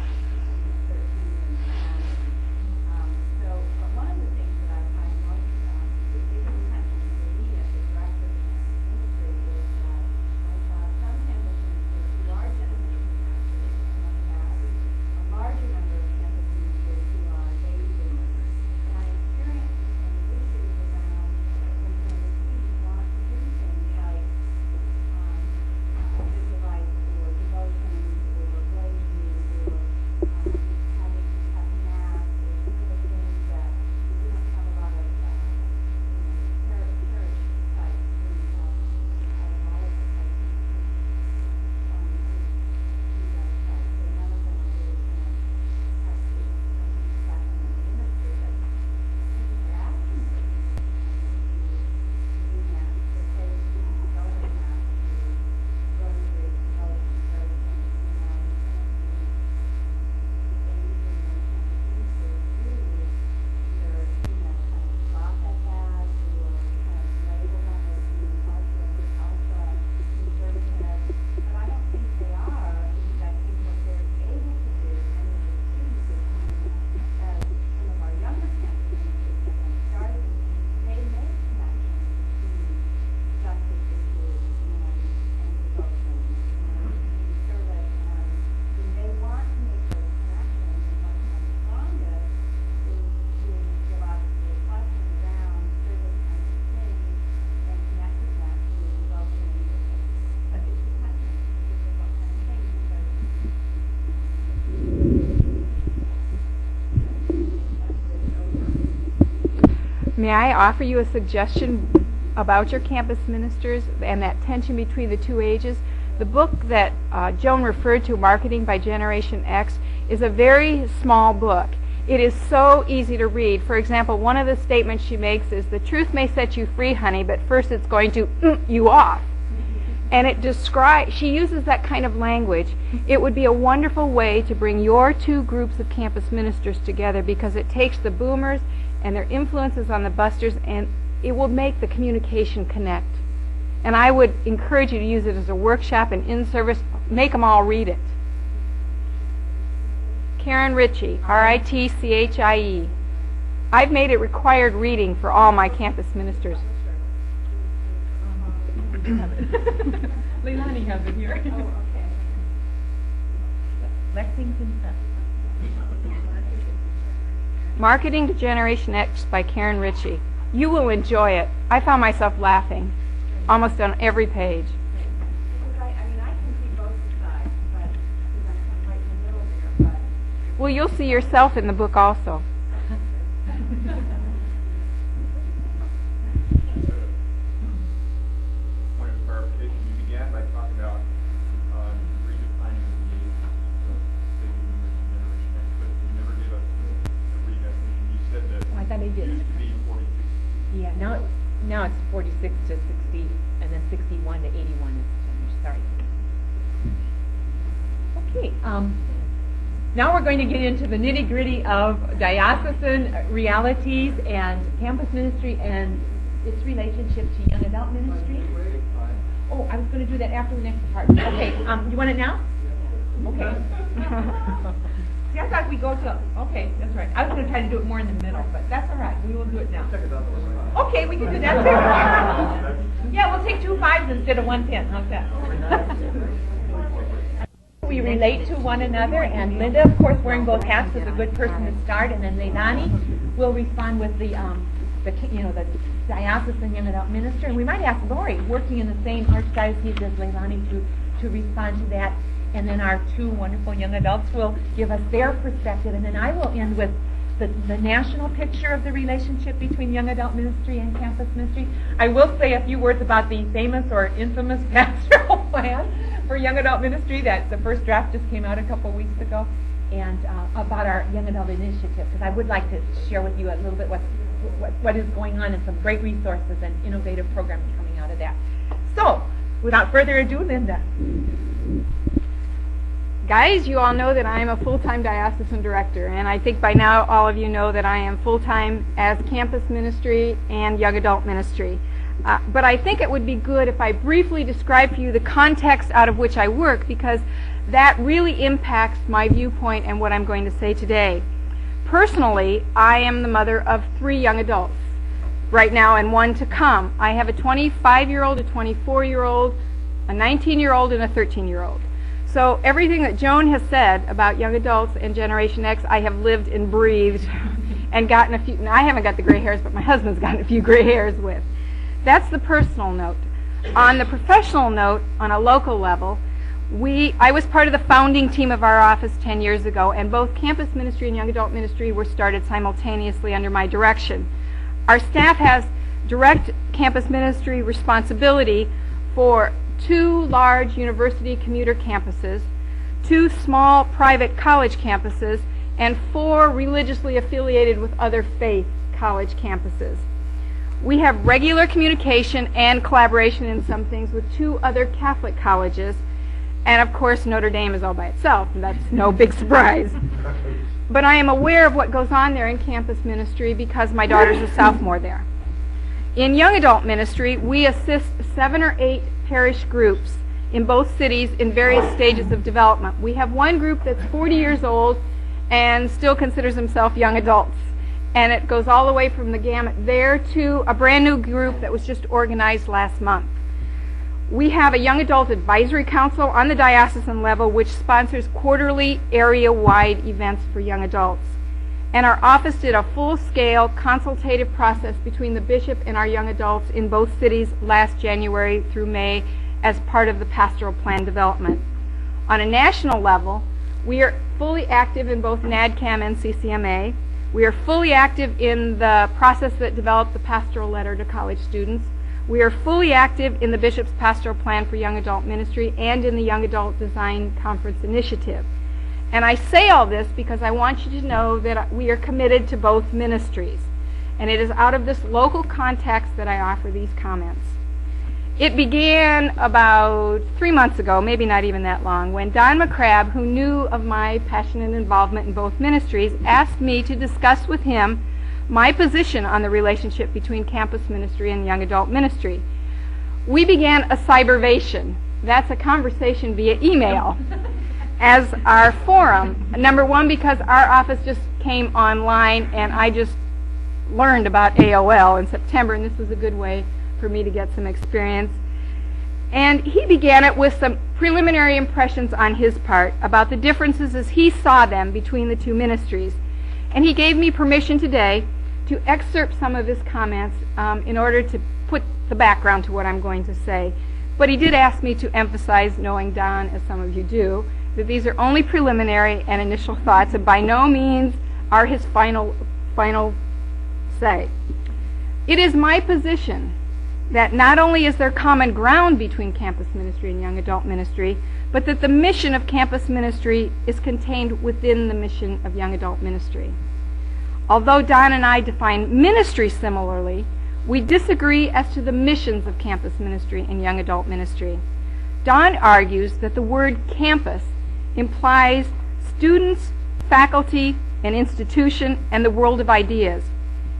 13 and on. So, one of the things that I find most biggest attention for me as the director of campus ministry is that I saw some campus ministers who are generation after, and I have a larger number of campus ministers who are baby boomers. And I experienced some issues around when some of the students want to do things like visualize or devotions or liturgy or having mass or some of the things that we don't have a lot of parish sites in all of the sites. None of them are really kind of sacramental ministry, but people are asking for them to do mass, to say to go to mass, to rosary, to go to church, and May I offer you a suggestion about your campus ministers and that tension between the two ages? The book that Joan referred to, Marketing by Generation X, is a very small book. It is so easy to read. For example, one of the statements she makes is, the truth may set you free, honey, but first it's going to you off. And it describes, she uses that kind of language. It would be a wonderful way to bring your two groups of campus ministers together, because it takes the boomers and their influences on the busters, and it will make the communication connect. And I would encourage you to use it as a workshop and in-service. Make them all read it. Karen Ritchie, R-I-T-C-H-I-E. I've made it required reading for all my campus ministers. Leilani has it here. Oh, okay. Lexington Press. Marketing to Generation X by Karen Ritchie. You will enjoy it. I found myself laughing almost on every page. Because I can see both sides, but because I'm right in the middle there, but Well, you'll see yourself in the book also. Point of clarification, you began by talking about redefining the needs of baby boomers and Generation X, but you never gave us a redefinition. You said that Oh, I thought maybe it it's- used to be 46. Yeah, now it's 46 to 60, and then 61 to 81 is generation. Sorry. Okay. Now we're going to get into the nitty-gritty of diocesan realities and campus ministry and its relationship to young adult ministry. Oh, I was going to do that after the next part. Okay, you want it now? Okay. See, I thought we go to, okay, that's right. I was going to try to do it more in the middle, but that's all right. We will do it now. Okay, we can do that too. Yeah, we'll take 2 5s instead of 1 10. How's that? We relate to one another, and Linda, of course, wearing both hats is a good person to start, and then Leilani will respond with the diocesan young adult minister, and we might ask Lori, working in the same archdiocese as Leilani, to respond to that, and then our 2 wonderful young adults will give us their perspective, and then I will end with the national picture of the relationship between young adult ministry and campus ministry. I will say a few words about the famous or infamous pastoral plan for young adult ministry that the first draft just came out a couple weeks ago, and about our young adult initiative, because I would like to share with you a little bit what is going on and some great resources and innovative programs coming out of that. So, without further ado, Linda. Guys, you all know that I am a full-time diocesan director, and I think by now all of you know that I am full-time as campus ministry and young adult ministry. But I think it would be good if I briefly describe for you the context out of which I work, because that really impacts my viewpoint and what I'm going to say today. Personally, I am the mother of 3 young adults right now and 1 to come. I have a 25-year-old, a 24-year-old, a 19-year-old, and a 13-year-old. So everything that Joan has said about young adults and Generation X, I have lived and breathed and gotten a few. Now, I haven't got the gray hairs, but my husband's gotten a few gray hairs with. That's the personal note. On the professional note, on a local level, I was part of the founding team of our office 10 years ago, and both campus ministry and young adult ministry were started simultaneously under my direction. Our staff has direct campus ministry responsibility for 2 large university commuter campuses, 2 small private college campuses, and 4 religiously affiliated with other faith college campuses. We have regular communication and collaboration in some things with 2 other Catholic colleges, and of course Notre Dame is all by itself, and that's no big surprise. But I am aware of what goes on there in campus ministry because my daughter's a sophomore there. In young adult ministry, we assist 7 or 8 parish groups in both cities in various stages of development. We have one group that's 40 years old and still considers himself young adults. And it goes all the way from the gamut there to a brand new group that was just organized last month. We have a young adult advisory council on the diocesan level which sponsors quarterly area-wide events for young adults. And our office did a full-scale consultative process between the bishop and our young adults in both cities last January through May as part of the pastoral plan development. On a national level, we are fully active in both Naddcm and CCMA. We are fully active in the process that developed the pastoral letter to college students. We are fully active in the bishop's pastoral plan for young adult ministry and in the young adult design conference initiative. And I say all this because I want you to know that we are committed to both ministries. And it is out of this local context that I offer these comments. It began about 3 months ago, maybe not even that long, when Don McCrabb, who knew of my passionate involvement in both ministries, asked me to discuss with him my position on the relationship between campus ministry and young adult ministry. We began a cybervation. That's a conversation via email as our forum. Number one, because our office just came online and I just learned about AOL in September, and this was a good way for me to get some experience. And he began it with some preliminary impressions on his part about the differences as he saw them between the 2 ministries. And he gave me permission today to excerpt some of his comments in order to put the background to what I'm going to say. But he did ask me to emphasize, knowing Don, as some of you do, that these are only preliminary and initial thoughts and by no means are his final say. It is my position that not only is there common ground between campus ministry and young adult ministry, but that the mission of campus ministry is contained within the mission of young adult ministry. Although Don and I define ministry similarly, we disagree as to the missions of campus ministry and young adult ministry. Don argues that the word campus implies students faculty, an institution, and the world of ideas.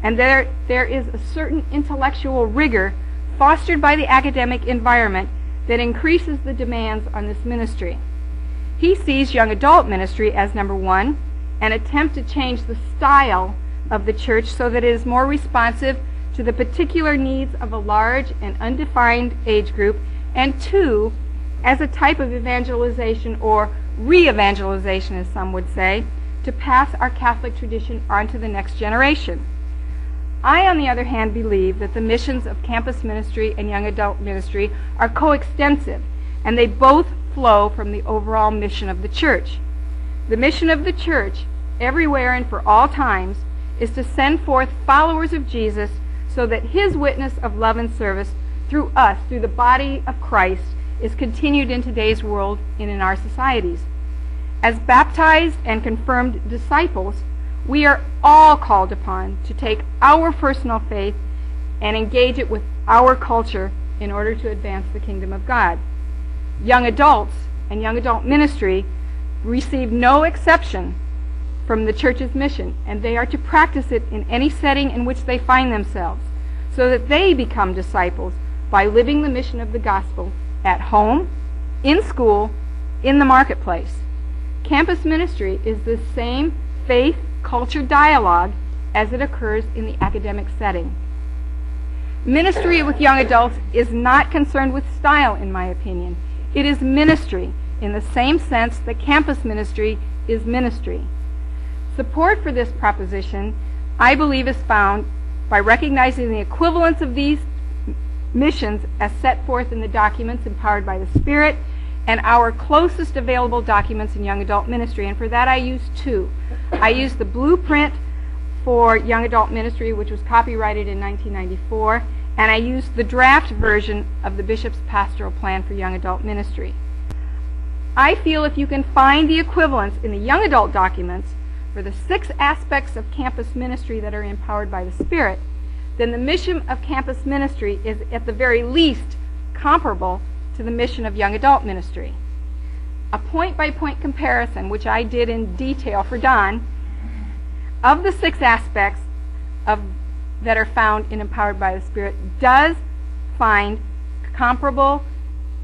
And there is a certain intellectual rigor fostered by the academic environment that increases the demands on this ministry. He sees young adult ministry as, number one, an attempt to change the style of the church so that it is more responsive to the particular needs of a large and undefined age group, and two, as a type of evangelization or re-evangelization, as some would say, to pass our Catholic tradition on to the next generation. I, on the other hand, believe that the missions of campus ministry and young adult ministry are coextensive, and they both flow from the overall mission of the church. The mission of the church, everywhere and for all times, is to send forth followers of Jesus so that his witness of love and service through us, through the body of Christ, is continued in today's world and in our societies. As baptized and confirmed disciples, we are all called upon to take our personal faith and engage it with our culture in order to advance the kingdom of God. Young adults and young adult ministry receive no exception from the church's mission, and they are to practice it in any setting in which they find themselves, so that they become disciples by living the mission of the gospel at home, in school, in the marketplace. Campus ministry is the same faith-culture dialogue as it occurs in the academic setting. Ministry with young adults is not concerned with style, in my opinion. It is ministry in the same sense that campus ministry is ministry. Support for this proposition, I believe, is found by recognizing the equivalence of these missions as set forth in the documents empowered by the Spirit and our closest available documents in young adult ministry. And for that I use two. I use the blueprint for young adult ministry, which was copyrighted in 1994, and I use the draft version of the Bishop's Pastoral Plan for Young Adult Ministry. I feel if you can find the equivalence in the young adult documents for the 6 aspects of campus ministry that are empowered by the Spirit, then the mission of campus ministry is at the very least comparable to the mission of young adult ministry. A point-by-point comparison, which I did in detail for Don, of the 6 aspects that are found in Empowered by the Spirit, does find comparable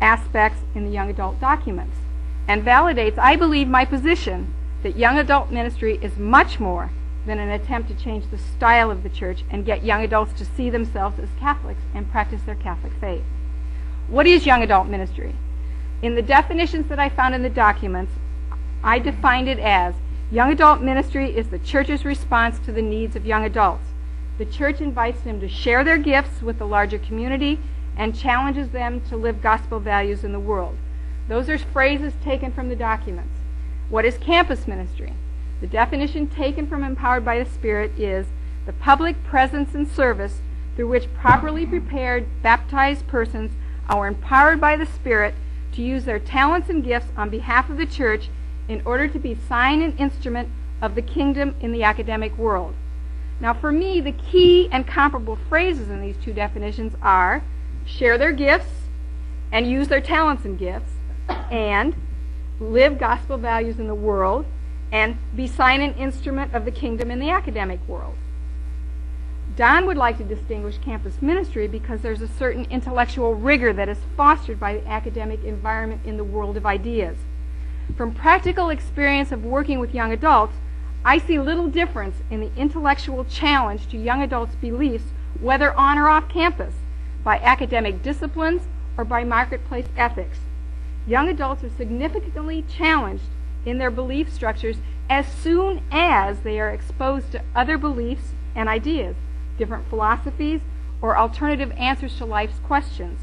aspects in the young adult documents, and validates, I believe, my position that young adult ministry is much more than an attempt to change the style of the church and get young adults to see themselves as Catholics and practice their Catholic faith. What is young adult ministry? In the definitions that I found in the documents, I defined it as young adult ministry is the church's response to the needs of young adults. The church invites them to share their gifts with the larger community and challenges them to live gospel values in the world. Those are phrases taken from the documents. What is campus ministry? The definition taken from Empowered by the Spirit is the public presence and service through which properly prepared, baptized persons are empowered by the Spirit to use their talents and gifts on behalf of the church in order to be sign and instrument of the kingdom in the academic world. Now, for me, the key and comparable phrases in these 2 definitions are share their gifts and use their talents and gifts, and live gospel values in the world, and be sign and instrument of the kingdom in the academic world. Don would like to distinguish campus ministry because there's a certain intellectual rigor that is fostered by the academic environment in the world of ideas. From practical experience of working with young adults, I see little difference in the intellectual challenge to young adults' beliefs, whether on or off campus, by academic disciplines or by marketplace ethics. Young adults are significantly challenged in their belief structures as soon as they are exposed to other beliefs and ideas, different philosophies, or alternative answers to life's questions.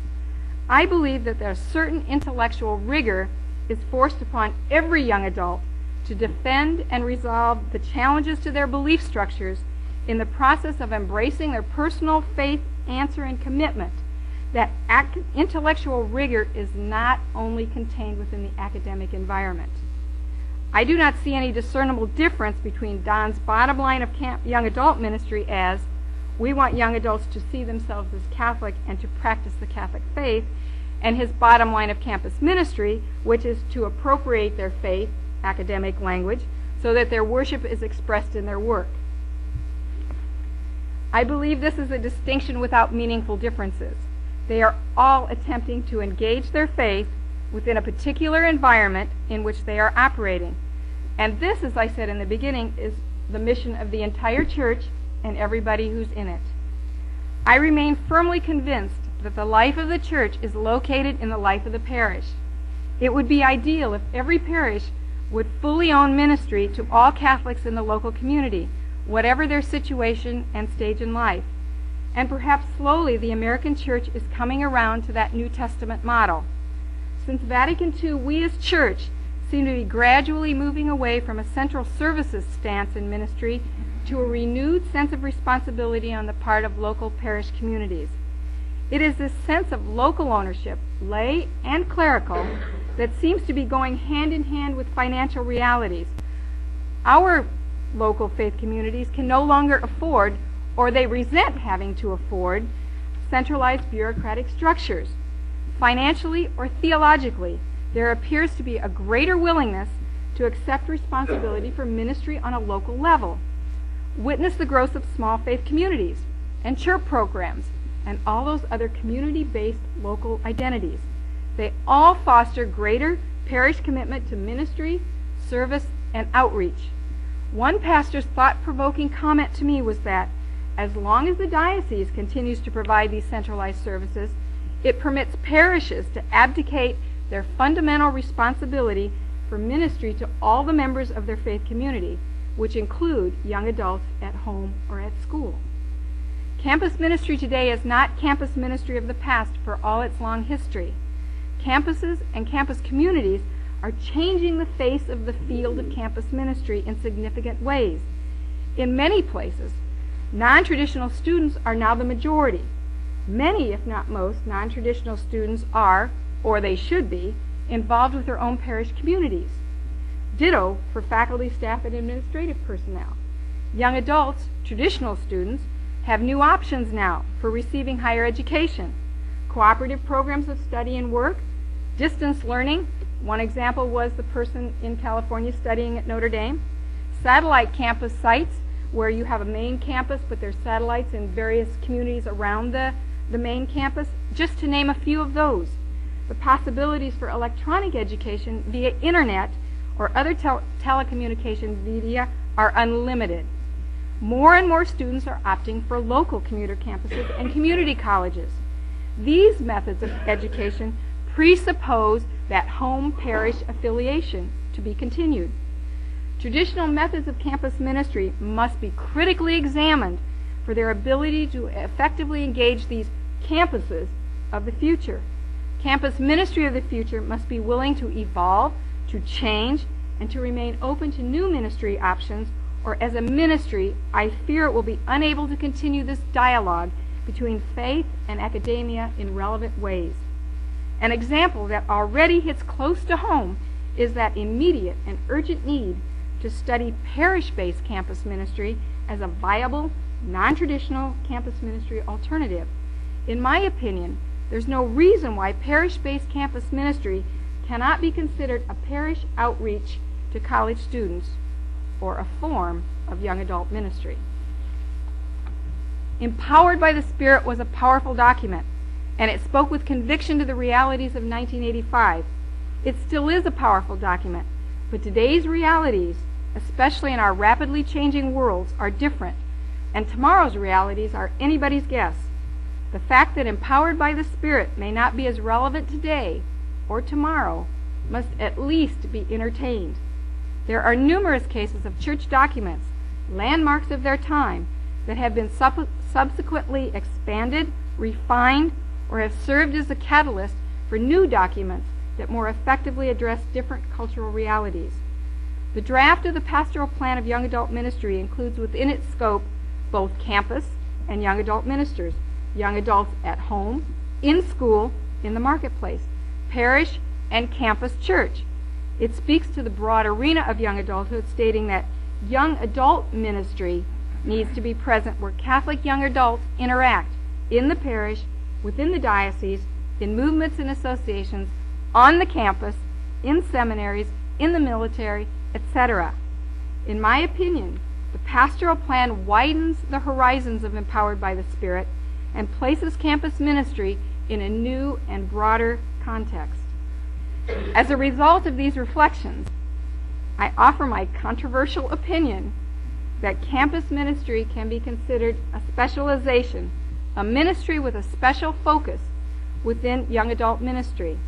I believe that a certain intellectual rigor is forced upon every young adult to defend and resolve the challenges to their belief structures in the process of embracing their personal faith, answer, and commitment. That intellectual rigor is not only contained within the academic environment. I do not see any discernible difference between Don's bottom line of young adult ministry as we want young adults to see themselves as Catholic and to practice the Catholic faith, and his bottom line of campus ministry, which is to appropriate their faith, academic language, so that their worship is expressed in their work. I believe this is a distinction without meaningful differences. They are all attempting to engage their faith within a particular environment in which they are operating. And this, as I said in the beginning, is the mission of the entire church and everybody who's in it. I remain firmly convinced that the life of the church is located in the life of the parish. It would be ideal if every parish would fully own ministry to all Catholics in the local community, whatever their situation and stage in life. And perhaps slowly the American church is coming around to that New Testament model. Since Vatican II, we as church seem to be gradually moving away from a central services stance in ministry to a renewed sense of responsibility on the part of local parish communities. It is this sense of local ownership, lay and clerical, that seems to be going hand in hand with financial realities. Our local faith communities can no longer afford, or they resent having to afford, centralized bureaucratic structures. Financially or theologically, there appears to be a greater willingness to accept responsibility for ministry on a local level. Witness the growth of small faith communities and church programs and all those other community-based local identities. They all foster greater parish commitment to ministry, service, and outreach. One pastor's thought-provoking comment to me was that as long as the diocese continues to provide these centralized services, it permits parishes to abdicate their fundamental responsibility for ministry to all the members of their faith community, which include young adults at home or at school. Campus ministry today is not campus ministry of the past for all its long history. Campuses and campus communities are changing the face of the field of campus ministry in significant ways. In many places, non-traditional students are now the majority. Many, if not most, non-traditional students are, or they should be, involved with their own parish communities. Ditto for faculty, staff, and administrative personnel. Young adults, traditional students, have new options now for receiving higher education. Cooperative programs of study and work, distance learning. One example was the person in California studying at Notre Dame. Satellite campus sites where you have a main campus but there's satellites in various communities around the main campus, just to name a few of those. The possibilities for electronic education via internet or other telecommunication media are unlimited. More and more students are opting for local commuter campuses and community colleges. These methods of education presuppose that home parish affiliation to be continued. Traditional methods of campus ministry must be critically examined for their ability to effectively engage these campuses of the future. Campus ministry of the future must be willing to evolve, to change, and to remain open to new ministry options, or as a ministry, I fear it will be unable to continue this dialogue between faith and academia in relevant ways. An example that already hits close to home is that immediate and urgent need to study parish-based campus ministry as a viable, non-traditional campus ministry alternative. In my opinion, there's no reason why parish-based campus ministry cannot be considered a parish outreach to college students or a form of young adult ministry. Empowered by the Spirit was a powerful document, and it spoke with conviction to the realities of 1985. It still is a powerful document, but today's realities, especially in our rapidly changing worlds, are different, and tomorrow's realities are anybody's guess. The fact that empowered by the Spirit may not be as relevant today or tomorrow must at least be entertained. There are numerous cases of church documents, landmarks of their time, that have been subsequently expanded, refined, or have served as a catalyst for new documents that more effectively address different cultural realities. The draft of the Pastoral Plan of Young Adult Ministry includes within its scope both campus and young adult ministers, young adults at home, in school, in the marketplace, parish, and campus church. It speaks to the broad arena of young adulthood, stating that young adult ministry needs to be present where Catholic young adults interact in the parish, within the diocese, in movements and associations, on the campus, in seminaries, in the military, etc. In my opinion, the pastoral plan widens the horizons of Empowered by the Spirit and places campus ministry in a new and broader context. As a result of these reflections, I offer my controversial opinion that campus ministry can be considered a specialization, a ministry with a special focus within young adult ministry.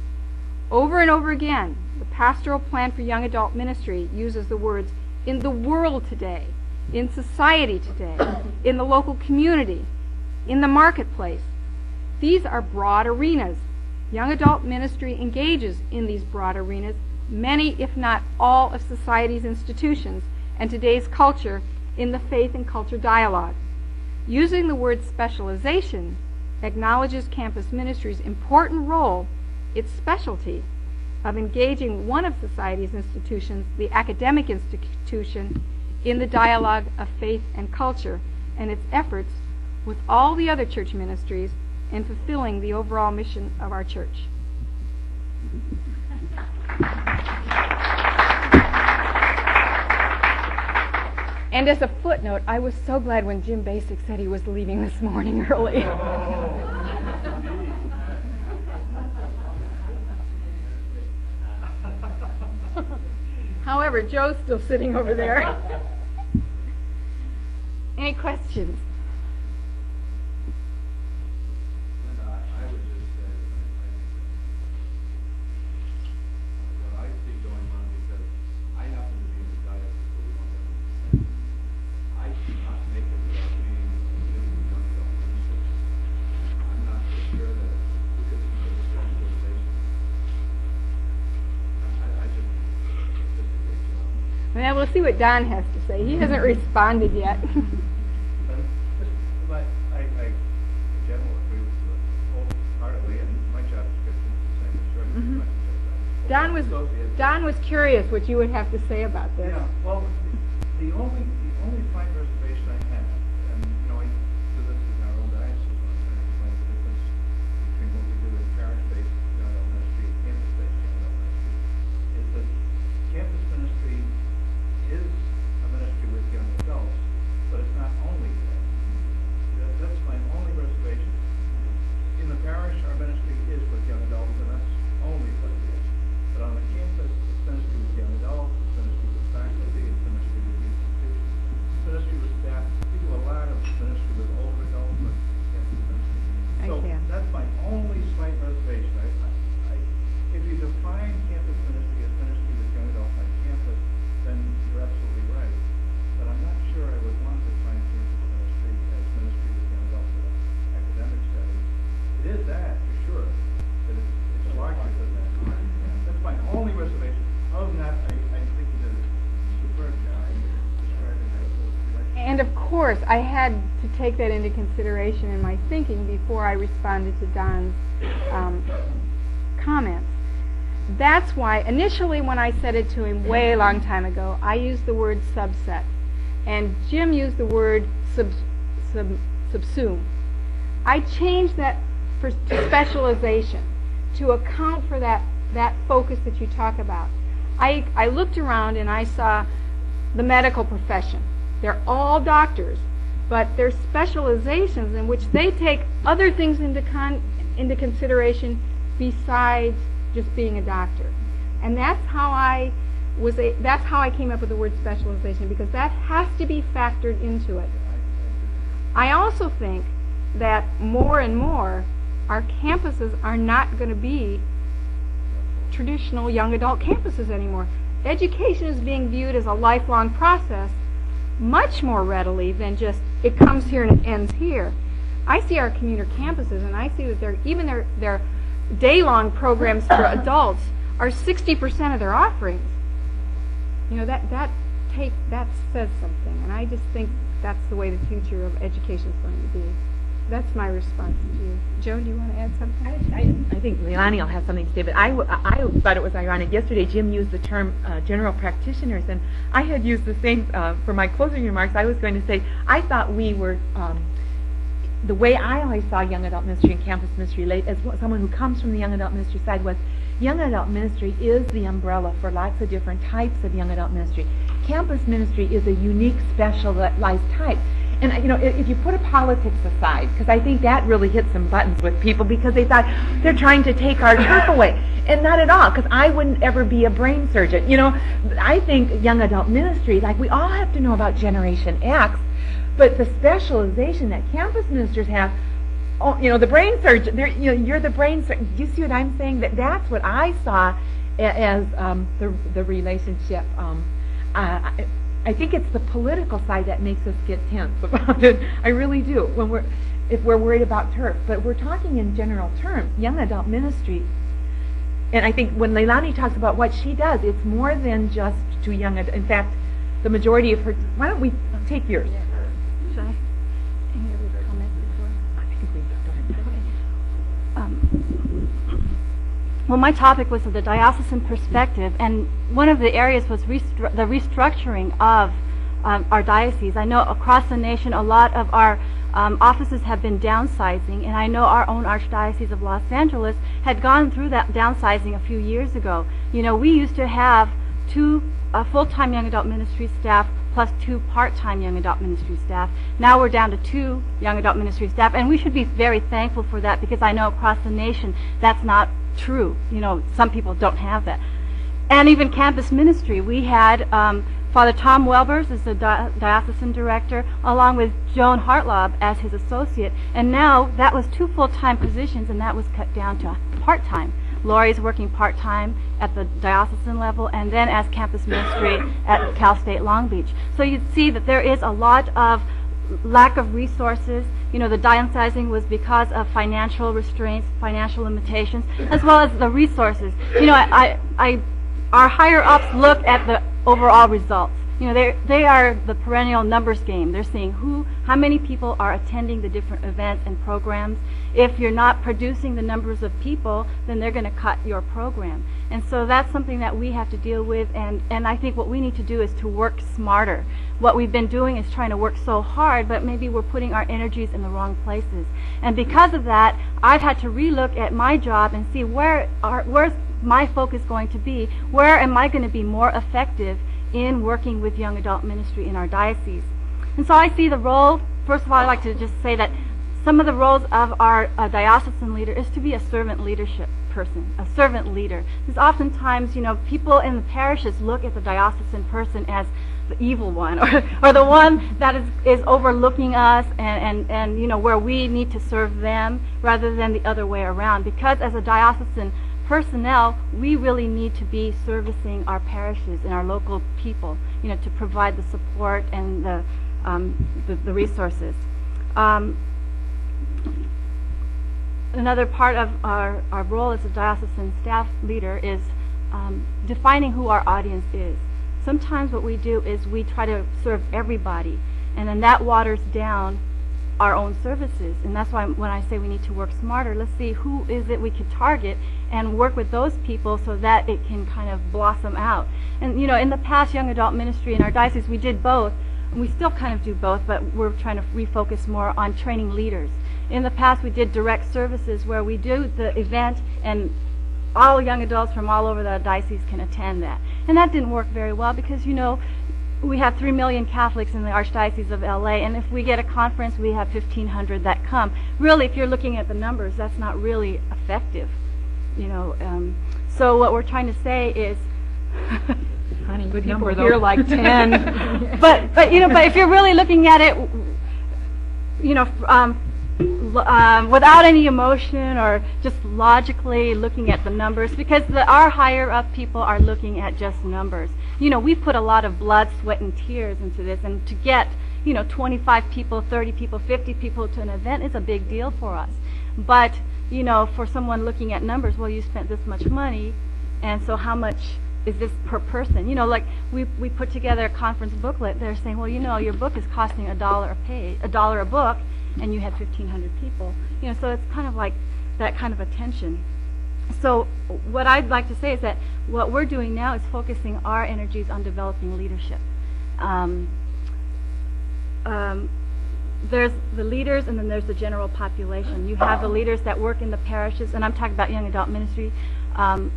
Over and over again, the pastoral plan for young adult ministry uses the words "in the world today," "in society today," "in the local community," "in the marketplace." These are broad arenas. Young adult ministry engages in these broad arenas many, if not all, of society's institutions and today's culture in the faith and culture dialogue. Using the word specialization acknowledges campus ministry's important role, its specialty, of engaging one of society's institutions, the academic institution, in the dialogue of faith and culture, and its efforts with all the other church ministries in fulfilling the overall mission of our church. And as a footnote, I was so glad when Jim Basic said he was leaving this morning early. However, Joe's still sitting over there. Any questions? Linda, I would just say, what I see going on, because I happen to be in the diocese where we don't have any sense. I cannot make it without being in the young adult ministry. I'm not so sure that it isn't for the specialization. I just a great job. Well, we'll see what Don has to say. He hasn't responded yet. But I in general agree with you wholeheartedly, and my job description is the same as yours. Mm-hmm. Don was curious what you would have to say about this. Yeah, well, the only slight reservation I have, and I do this in our own diocese when I'm trying to explain the difference between what we do in parish-based young adult ministry and campus-based young adult ministry, is that campus ministry is a ministry with young adults, but it's not only that. That's my only reservation. In the parish, our ministry is with young adults, and that's only what it is. But on the campus, it's ministry with young adults, it's ministry with faculty, it's ministry with the institutions, it's ministry with staff. We do a lot of ministry with older adults, but campus ministry. So that's my only slight reservation. If you define campus ministry as ministry with young adults on campus, then you're absolutely right. But I'm not sure I would want to define campus ministry as ministry with young adults in an academic setting. It is that, for sure, but it's larger than that. That's my only reservation. Other than that, I think you did a superb job describing that. And of course, I had to take that into consideration in my thinking before I responded to Don's comments. That's why, initially when I said it to him way a long time ago, I used the word subset. And Jim used the word subsume. I changed that to specialization to account for that focus that you talk about. I looked around and I saw the medical profession. They're all doctors, but there's specializations in which they take other things into consideration besides just being a doctor. And that's how I came up with the word specialization, because that has to be factored into it. I also think that more and more our campuses are not going to be traditional young adult campuses anymore. Education is being viewed as a lifelong process much more readily than just it comes here and it ends here. I see our commuter campuses, and I see that their day-long programs for adults are 60% of their offerings. That says something, and I just think that's the way the future of education is going to be. That's my response to you. Joe, do you want to add something? I think Leilani will have something to say, but I thought it was ironic. Yesterday, Jim used the term general practitioners, and I had used the same for my closing remarks. I was going to say, I thought we were, the way I always saw young adult ministry and campus ministry as someone who comes from the young adult ministry side was, young adult ministry is the umbrella for lots of different types of young adult ministry. campus ministry is a unique, specialized type. And if you put politics aside, because I think that really hit some buttons with people because they thought they're trying to take our turf away. And not at all, because I wouldn't ever be a brain surgeon. I think young adult ministry, like we all have to know about Generation X, but the specialization that campus ministers have, the brain surgeon, you're the brain surgeon. Do you see what I'm saying? That's what I saw as the relationship. I think it's the political side that makes us get tense about it. I really do. If we're worried about turf, but we're talking in general terms, young adult ministry. And I think when Leilani talks about what she does, it's more than just to young adults. In fact, the majority of her. Why don't we take yours? Should I? Any other comments before? I think we go ahead. Well, my topic was the diocesan perspective, and one of the areas was the restructuring of our diocese. I know across the nation a lot of our offices have been downsizing, and I know our own Archdiocese of Los Angeles had gone through that downsizing a few years ago. We used to have 2 full-time young adult ministry staff plus 2 part-time young adult ministry staff. Now we're down to 2 young adult ministry staff, and we should be very thankful for that because I know across the nation that's not true. Some people don't have that. And even campus ministry, we had Father Tom Welbers as the diocesan director, along with Joan Hartlaub as his associate. And now that was 2 full-time positions, and that was cut down to part-time. Lori's working part-time at the diocesan level, and then as campus ministry at Cal State Long Beach. So you'd see that there is a lot of lack of resources. The downsizing was because of financial restraints, financial limitations, as well as the resources. Our higher ups look at the overall results. They are the perennial numbers game. They're seeing how many people are attending the different events and programs. If you're not producing the numbers of people, then they're going to cut your program. And so that's something that we have to deal with, and I think what we need to do is to work smarter. What we've been doing is trying to work so hard, but maybe we're putting our energies in the wrong places. And because of that, I've had to relook at my job and see where's my focus going to be? Where am I going to be more effective in working with young adult ministry in our diocese? And so I see the role, first of all, I'd like to just say that some of the roles of our diocesan leader is to be a servant leadership person, a servant leader. Because oftentimes, people in the parishes look at the diocesan person as the evil one, or the one that is overlooking us and where we need to serve them rather than the other way around. Because as a diocesan personnel, we really need to be servicing our parishes and our local people, to provide the support and the resources. Another part of our role as a diocesan staff leader is defining who our audience is. Sometimes what we do is we try to serve everybody, and then that waters down our own services. And that's why when I say we need to work smarter, let's see who is it we could target and work with those people so that it can kind of blossom out. And in the past, young adult ministry in our diocese, we did both, and we still kind of do both, but we're trying to refocus more on training leaders. In the past, we did direct services where we do the event and all young adults from all over the diocese can attend that. And that didn't work very well because, we have 3 million Catholics in the Archdiocese of LA, and if we get a conference, we have 1,500 that come. Really, if you're looking at the numbers, that's not really effective. So what we're trying to say is, Honey, good people number, here though. like 10. but if you're really looking at it, without any emotion or just logically looking at the numbers, because our higher up people are looking at just numbers. We put a lot of blood, sweat, and tears into this, and to get 25 people, 30 people, 50 people to an event is a big deal for us. But for someone looking at numbers, well, you spent this much money, and so how much is this per person? Like we put together a conference booklet. They're saying, well, your book is costing $1 a book, and you had 1,500 people. So it's kind of like that kind of a tension. So what I'd like to say is that what we're doing now is focusing our energies on developing leadership. There's the leaders, and then there's the general population. You have the leaders that work in the parishes, and I'm talking about young adult ministry.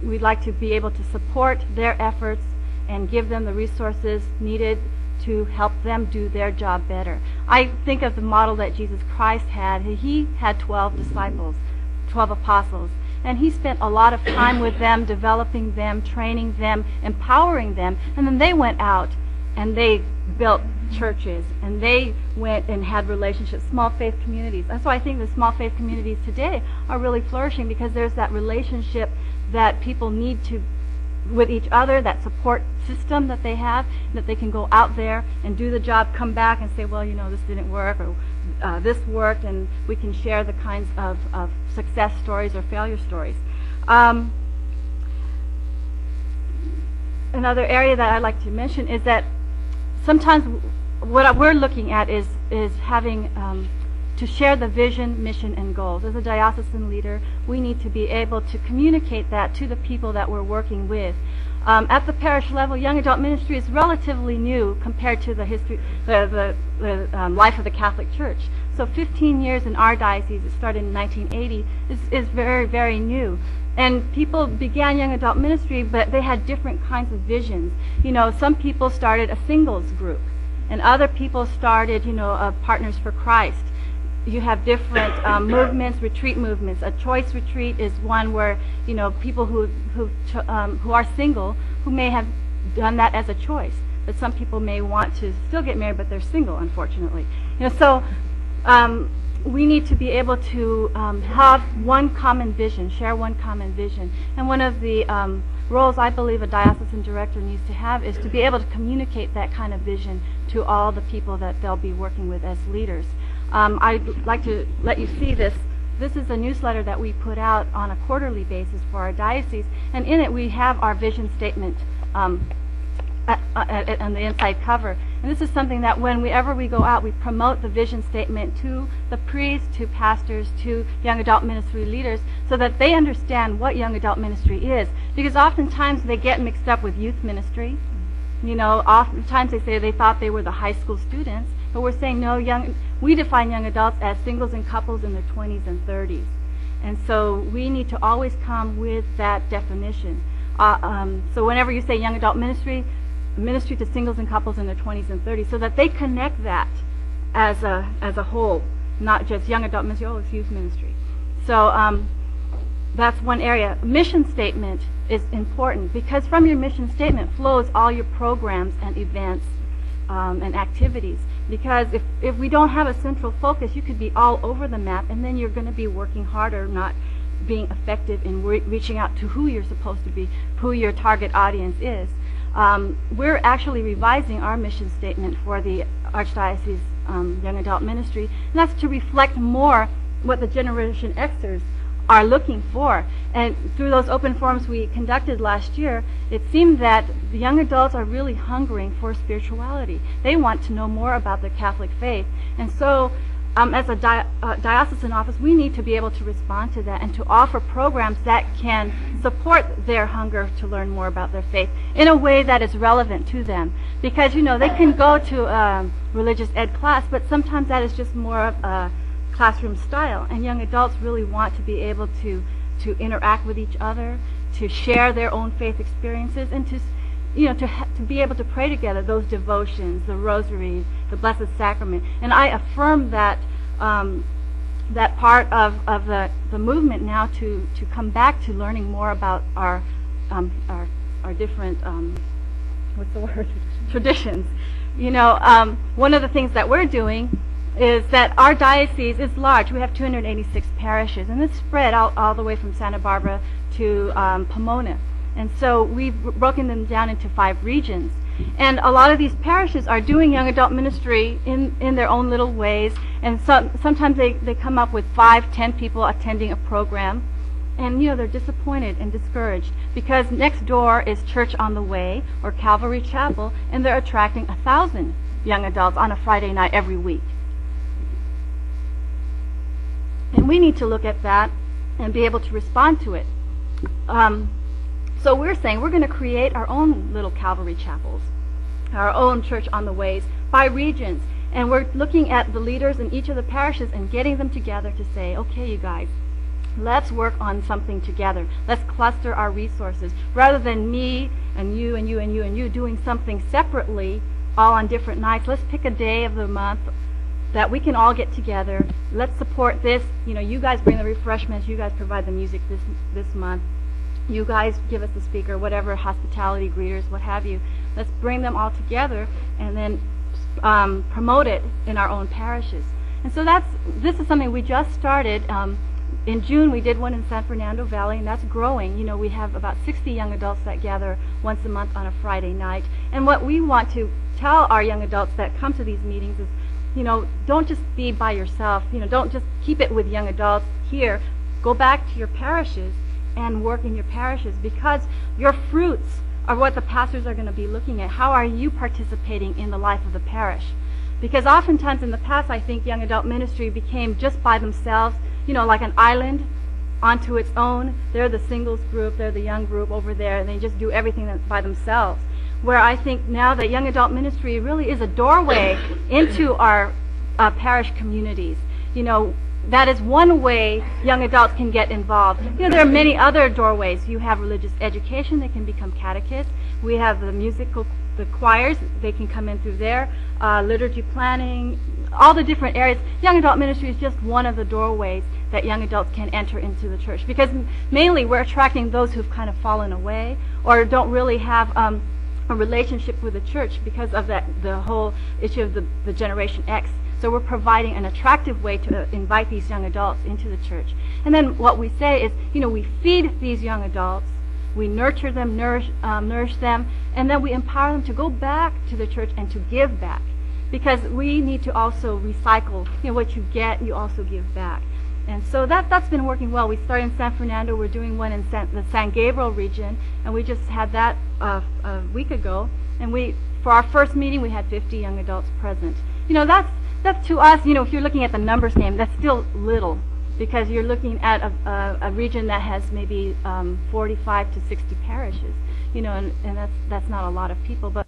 We'd like to be able to support their efforts and give them the resources needed to help them do their job better. I think of the model that Jesus Christ had. He had 12 disciples, 12 apostles, and he spent a lot of time with them, developing them, training them, empowering them, and then they went out and they built churches, and they went and had relationships, small faith communities. That's why I think the small faith communities today are really flourishing, because there's that relationship that people need to with each other, that support system that they have, that they can go out there and do the job, come back and say, well, you know, this didn't work, or this worked, and we can share the kinds of success stories or failure stories. Another area that I'd like to mention is that sometimes what we're looking at is having to share the vision, mission, and goals. As a diocesan leader, we need to be able to communicate that to the people that we're working with. At the parish level, young adult ministry is relatively new compared to the history, the life of the Catholic Church. So 15 years in our diocese, it started in 1980, is very, very new. And people began young adult ministry, but they had different kinds of visions. You know, some people started a singles group, and other people started, you know, Partners for Christ. You have different movements, retreat movements. A choice retreat is one where, you know, people who are single, who may have done that as a choice, but some people may want to still get married, but they're single, unfortunately. You know, so we need to be able to have one common vision, share one common vision. And one of the roles I believe a diocesan director needs to have is to be able to communicate that kind of vision to all the people that they'll be working with as leaders. I'd like to let you see this. This is a newsletter that we put out on a quarterly basis for our diocese, and in it we have our vision statement on the inside cover. And this is something that whenever we go out, we promote the vision statement to the priests, to pastors, to young adult ministry leaders, so that they understand what young adult ministry is. Because oftentimes they get mixed up with youth ministry. You know, oftentimes they say they thought they were the high school students, but we're saying no, we define young adults as singles and couples in their 20s and 30s. And so we need to always come with that definition. So whenever you say young adult ministry to singles and couples in their 20s and 30s, so that they connect that as a whole, not just young adult ministry, oh, it's youth ministry. So that's one area. Mission statement is important, because from your mission statement flows all your programs and events and activities. Because if we don't have a central focus, you could be all over the map, and then you're going to be working harder, not being effective in reaching out to who you're supposed to be, who your target audience is. We're actually revising our mission statement for the Archdiocese Young Adult Ministry, and that's to reflect more what the Generation Xers are looking for. And through those open forums we conducted last year, it seemed that the young adults are really hungering for spirituality. They want to know more about the Catholic faith. And so as a diocesan office, we need to be able to respond to that and to offer programs that can support their hunger to learn more about their faith in a way that is relevant to them. Because, you know, they can go to a religious ed class, but sometimes that is just more of a classroom style, and young adults really want to be able to interact with each other, to share their own faith experiences, and to, you know, to be able to pray together those devotions, the rosary, the Blessed Sacrament. And I affirm that that part of the movement now to come back to learning more about our different what's the word traditions. You know, one of the things that we're doing is that our diocese is large. We have 286 parishes, and it's spread all the way from Santa Barbara to Pomona. And so we've broken them down into 5 regions. And a lot of these parishes are doing young adult ministry in their own little ways, and sometimes they come up with 5, 10 people attending a program, and, you know, they're disappointed and discouraged because next door is Church on the Way or Calvary Chapel, and they're attracting 1,000 young adults on a Friday night every week. And we need to look at that and be able to respond to it. So we're saying we're going to create our own little Calvary chapels, our own Church on the Ways by regions. And we're looking at the leaders in each of the parishes and getting them together to say, okay, you guys, let's work on something together. Let's cluster our resources. Rather than me and you and you and you and you doing something separately, all on different nights, let's pick a day of the month that we can all get together. Let's support this. You know, you guys bring the refreshments, you guys provide the music this month. You guys give us the speaker, whatever, hospitality, greeters, what have you. Let's bring them all together and then promote it in our own parishes. And so this is something we just started. In June, we did one in San Fernando Valley, and that's growing. You know, we have about 60 young adults that gather once a month on a Friday night. And what we want to tell our young adults that come to these meetings is, you know, don't just be by yourself. You know, don't just keep it with young adults here. Go back to your parishes and work in your parishes, because your fruits are what the pastors are going to be looking at. How are you participating in the life of the parish? Because oftentimes in the past, I think young adult ministry became just by themselves, you know, like an island onto its own. They're the singles group, they're the young group over there, and they just do everything by themselves. Where I think now that young adult ministry really is a doorway into our parish communities. You know, that is one way young adults can get involved. You know, there are many other doorways. You have religious education, they can become catechists. We have the choirs, they can come in through there. Liturgy planning, all the different areas. Young adult ministry is just one of the doorways that young adults can enter into the church, because mainly we're attracting those who've kind of fallen away or don't really have a relationship with the church because of the whole issue of the Generation X. So we're providing an attractive way to invite these young adults into the church. And then what we say is, you know, we feed these young adults, we nurture them, nourish them, and then we empower them to go back to the church and to give back. Because we need to also recycle, you know, what you get, you also give back. And so that's been working well. We started in San Fernando, we're doing one in the San Gabriel region, and we just had that a week ago. And for our first meeting, we had 50 young adults present. You know, that's to us, you know, if you're looking at the numbers game, that's still little, because you're looking at a region that has maybe 45 to 60 parishes, you know, and that's not a lot of people. But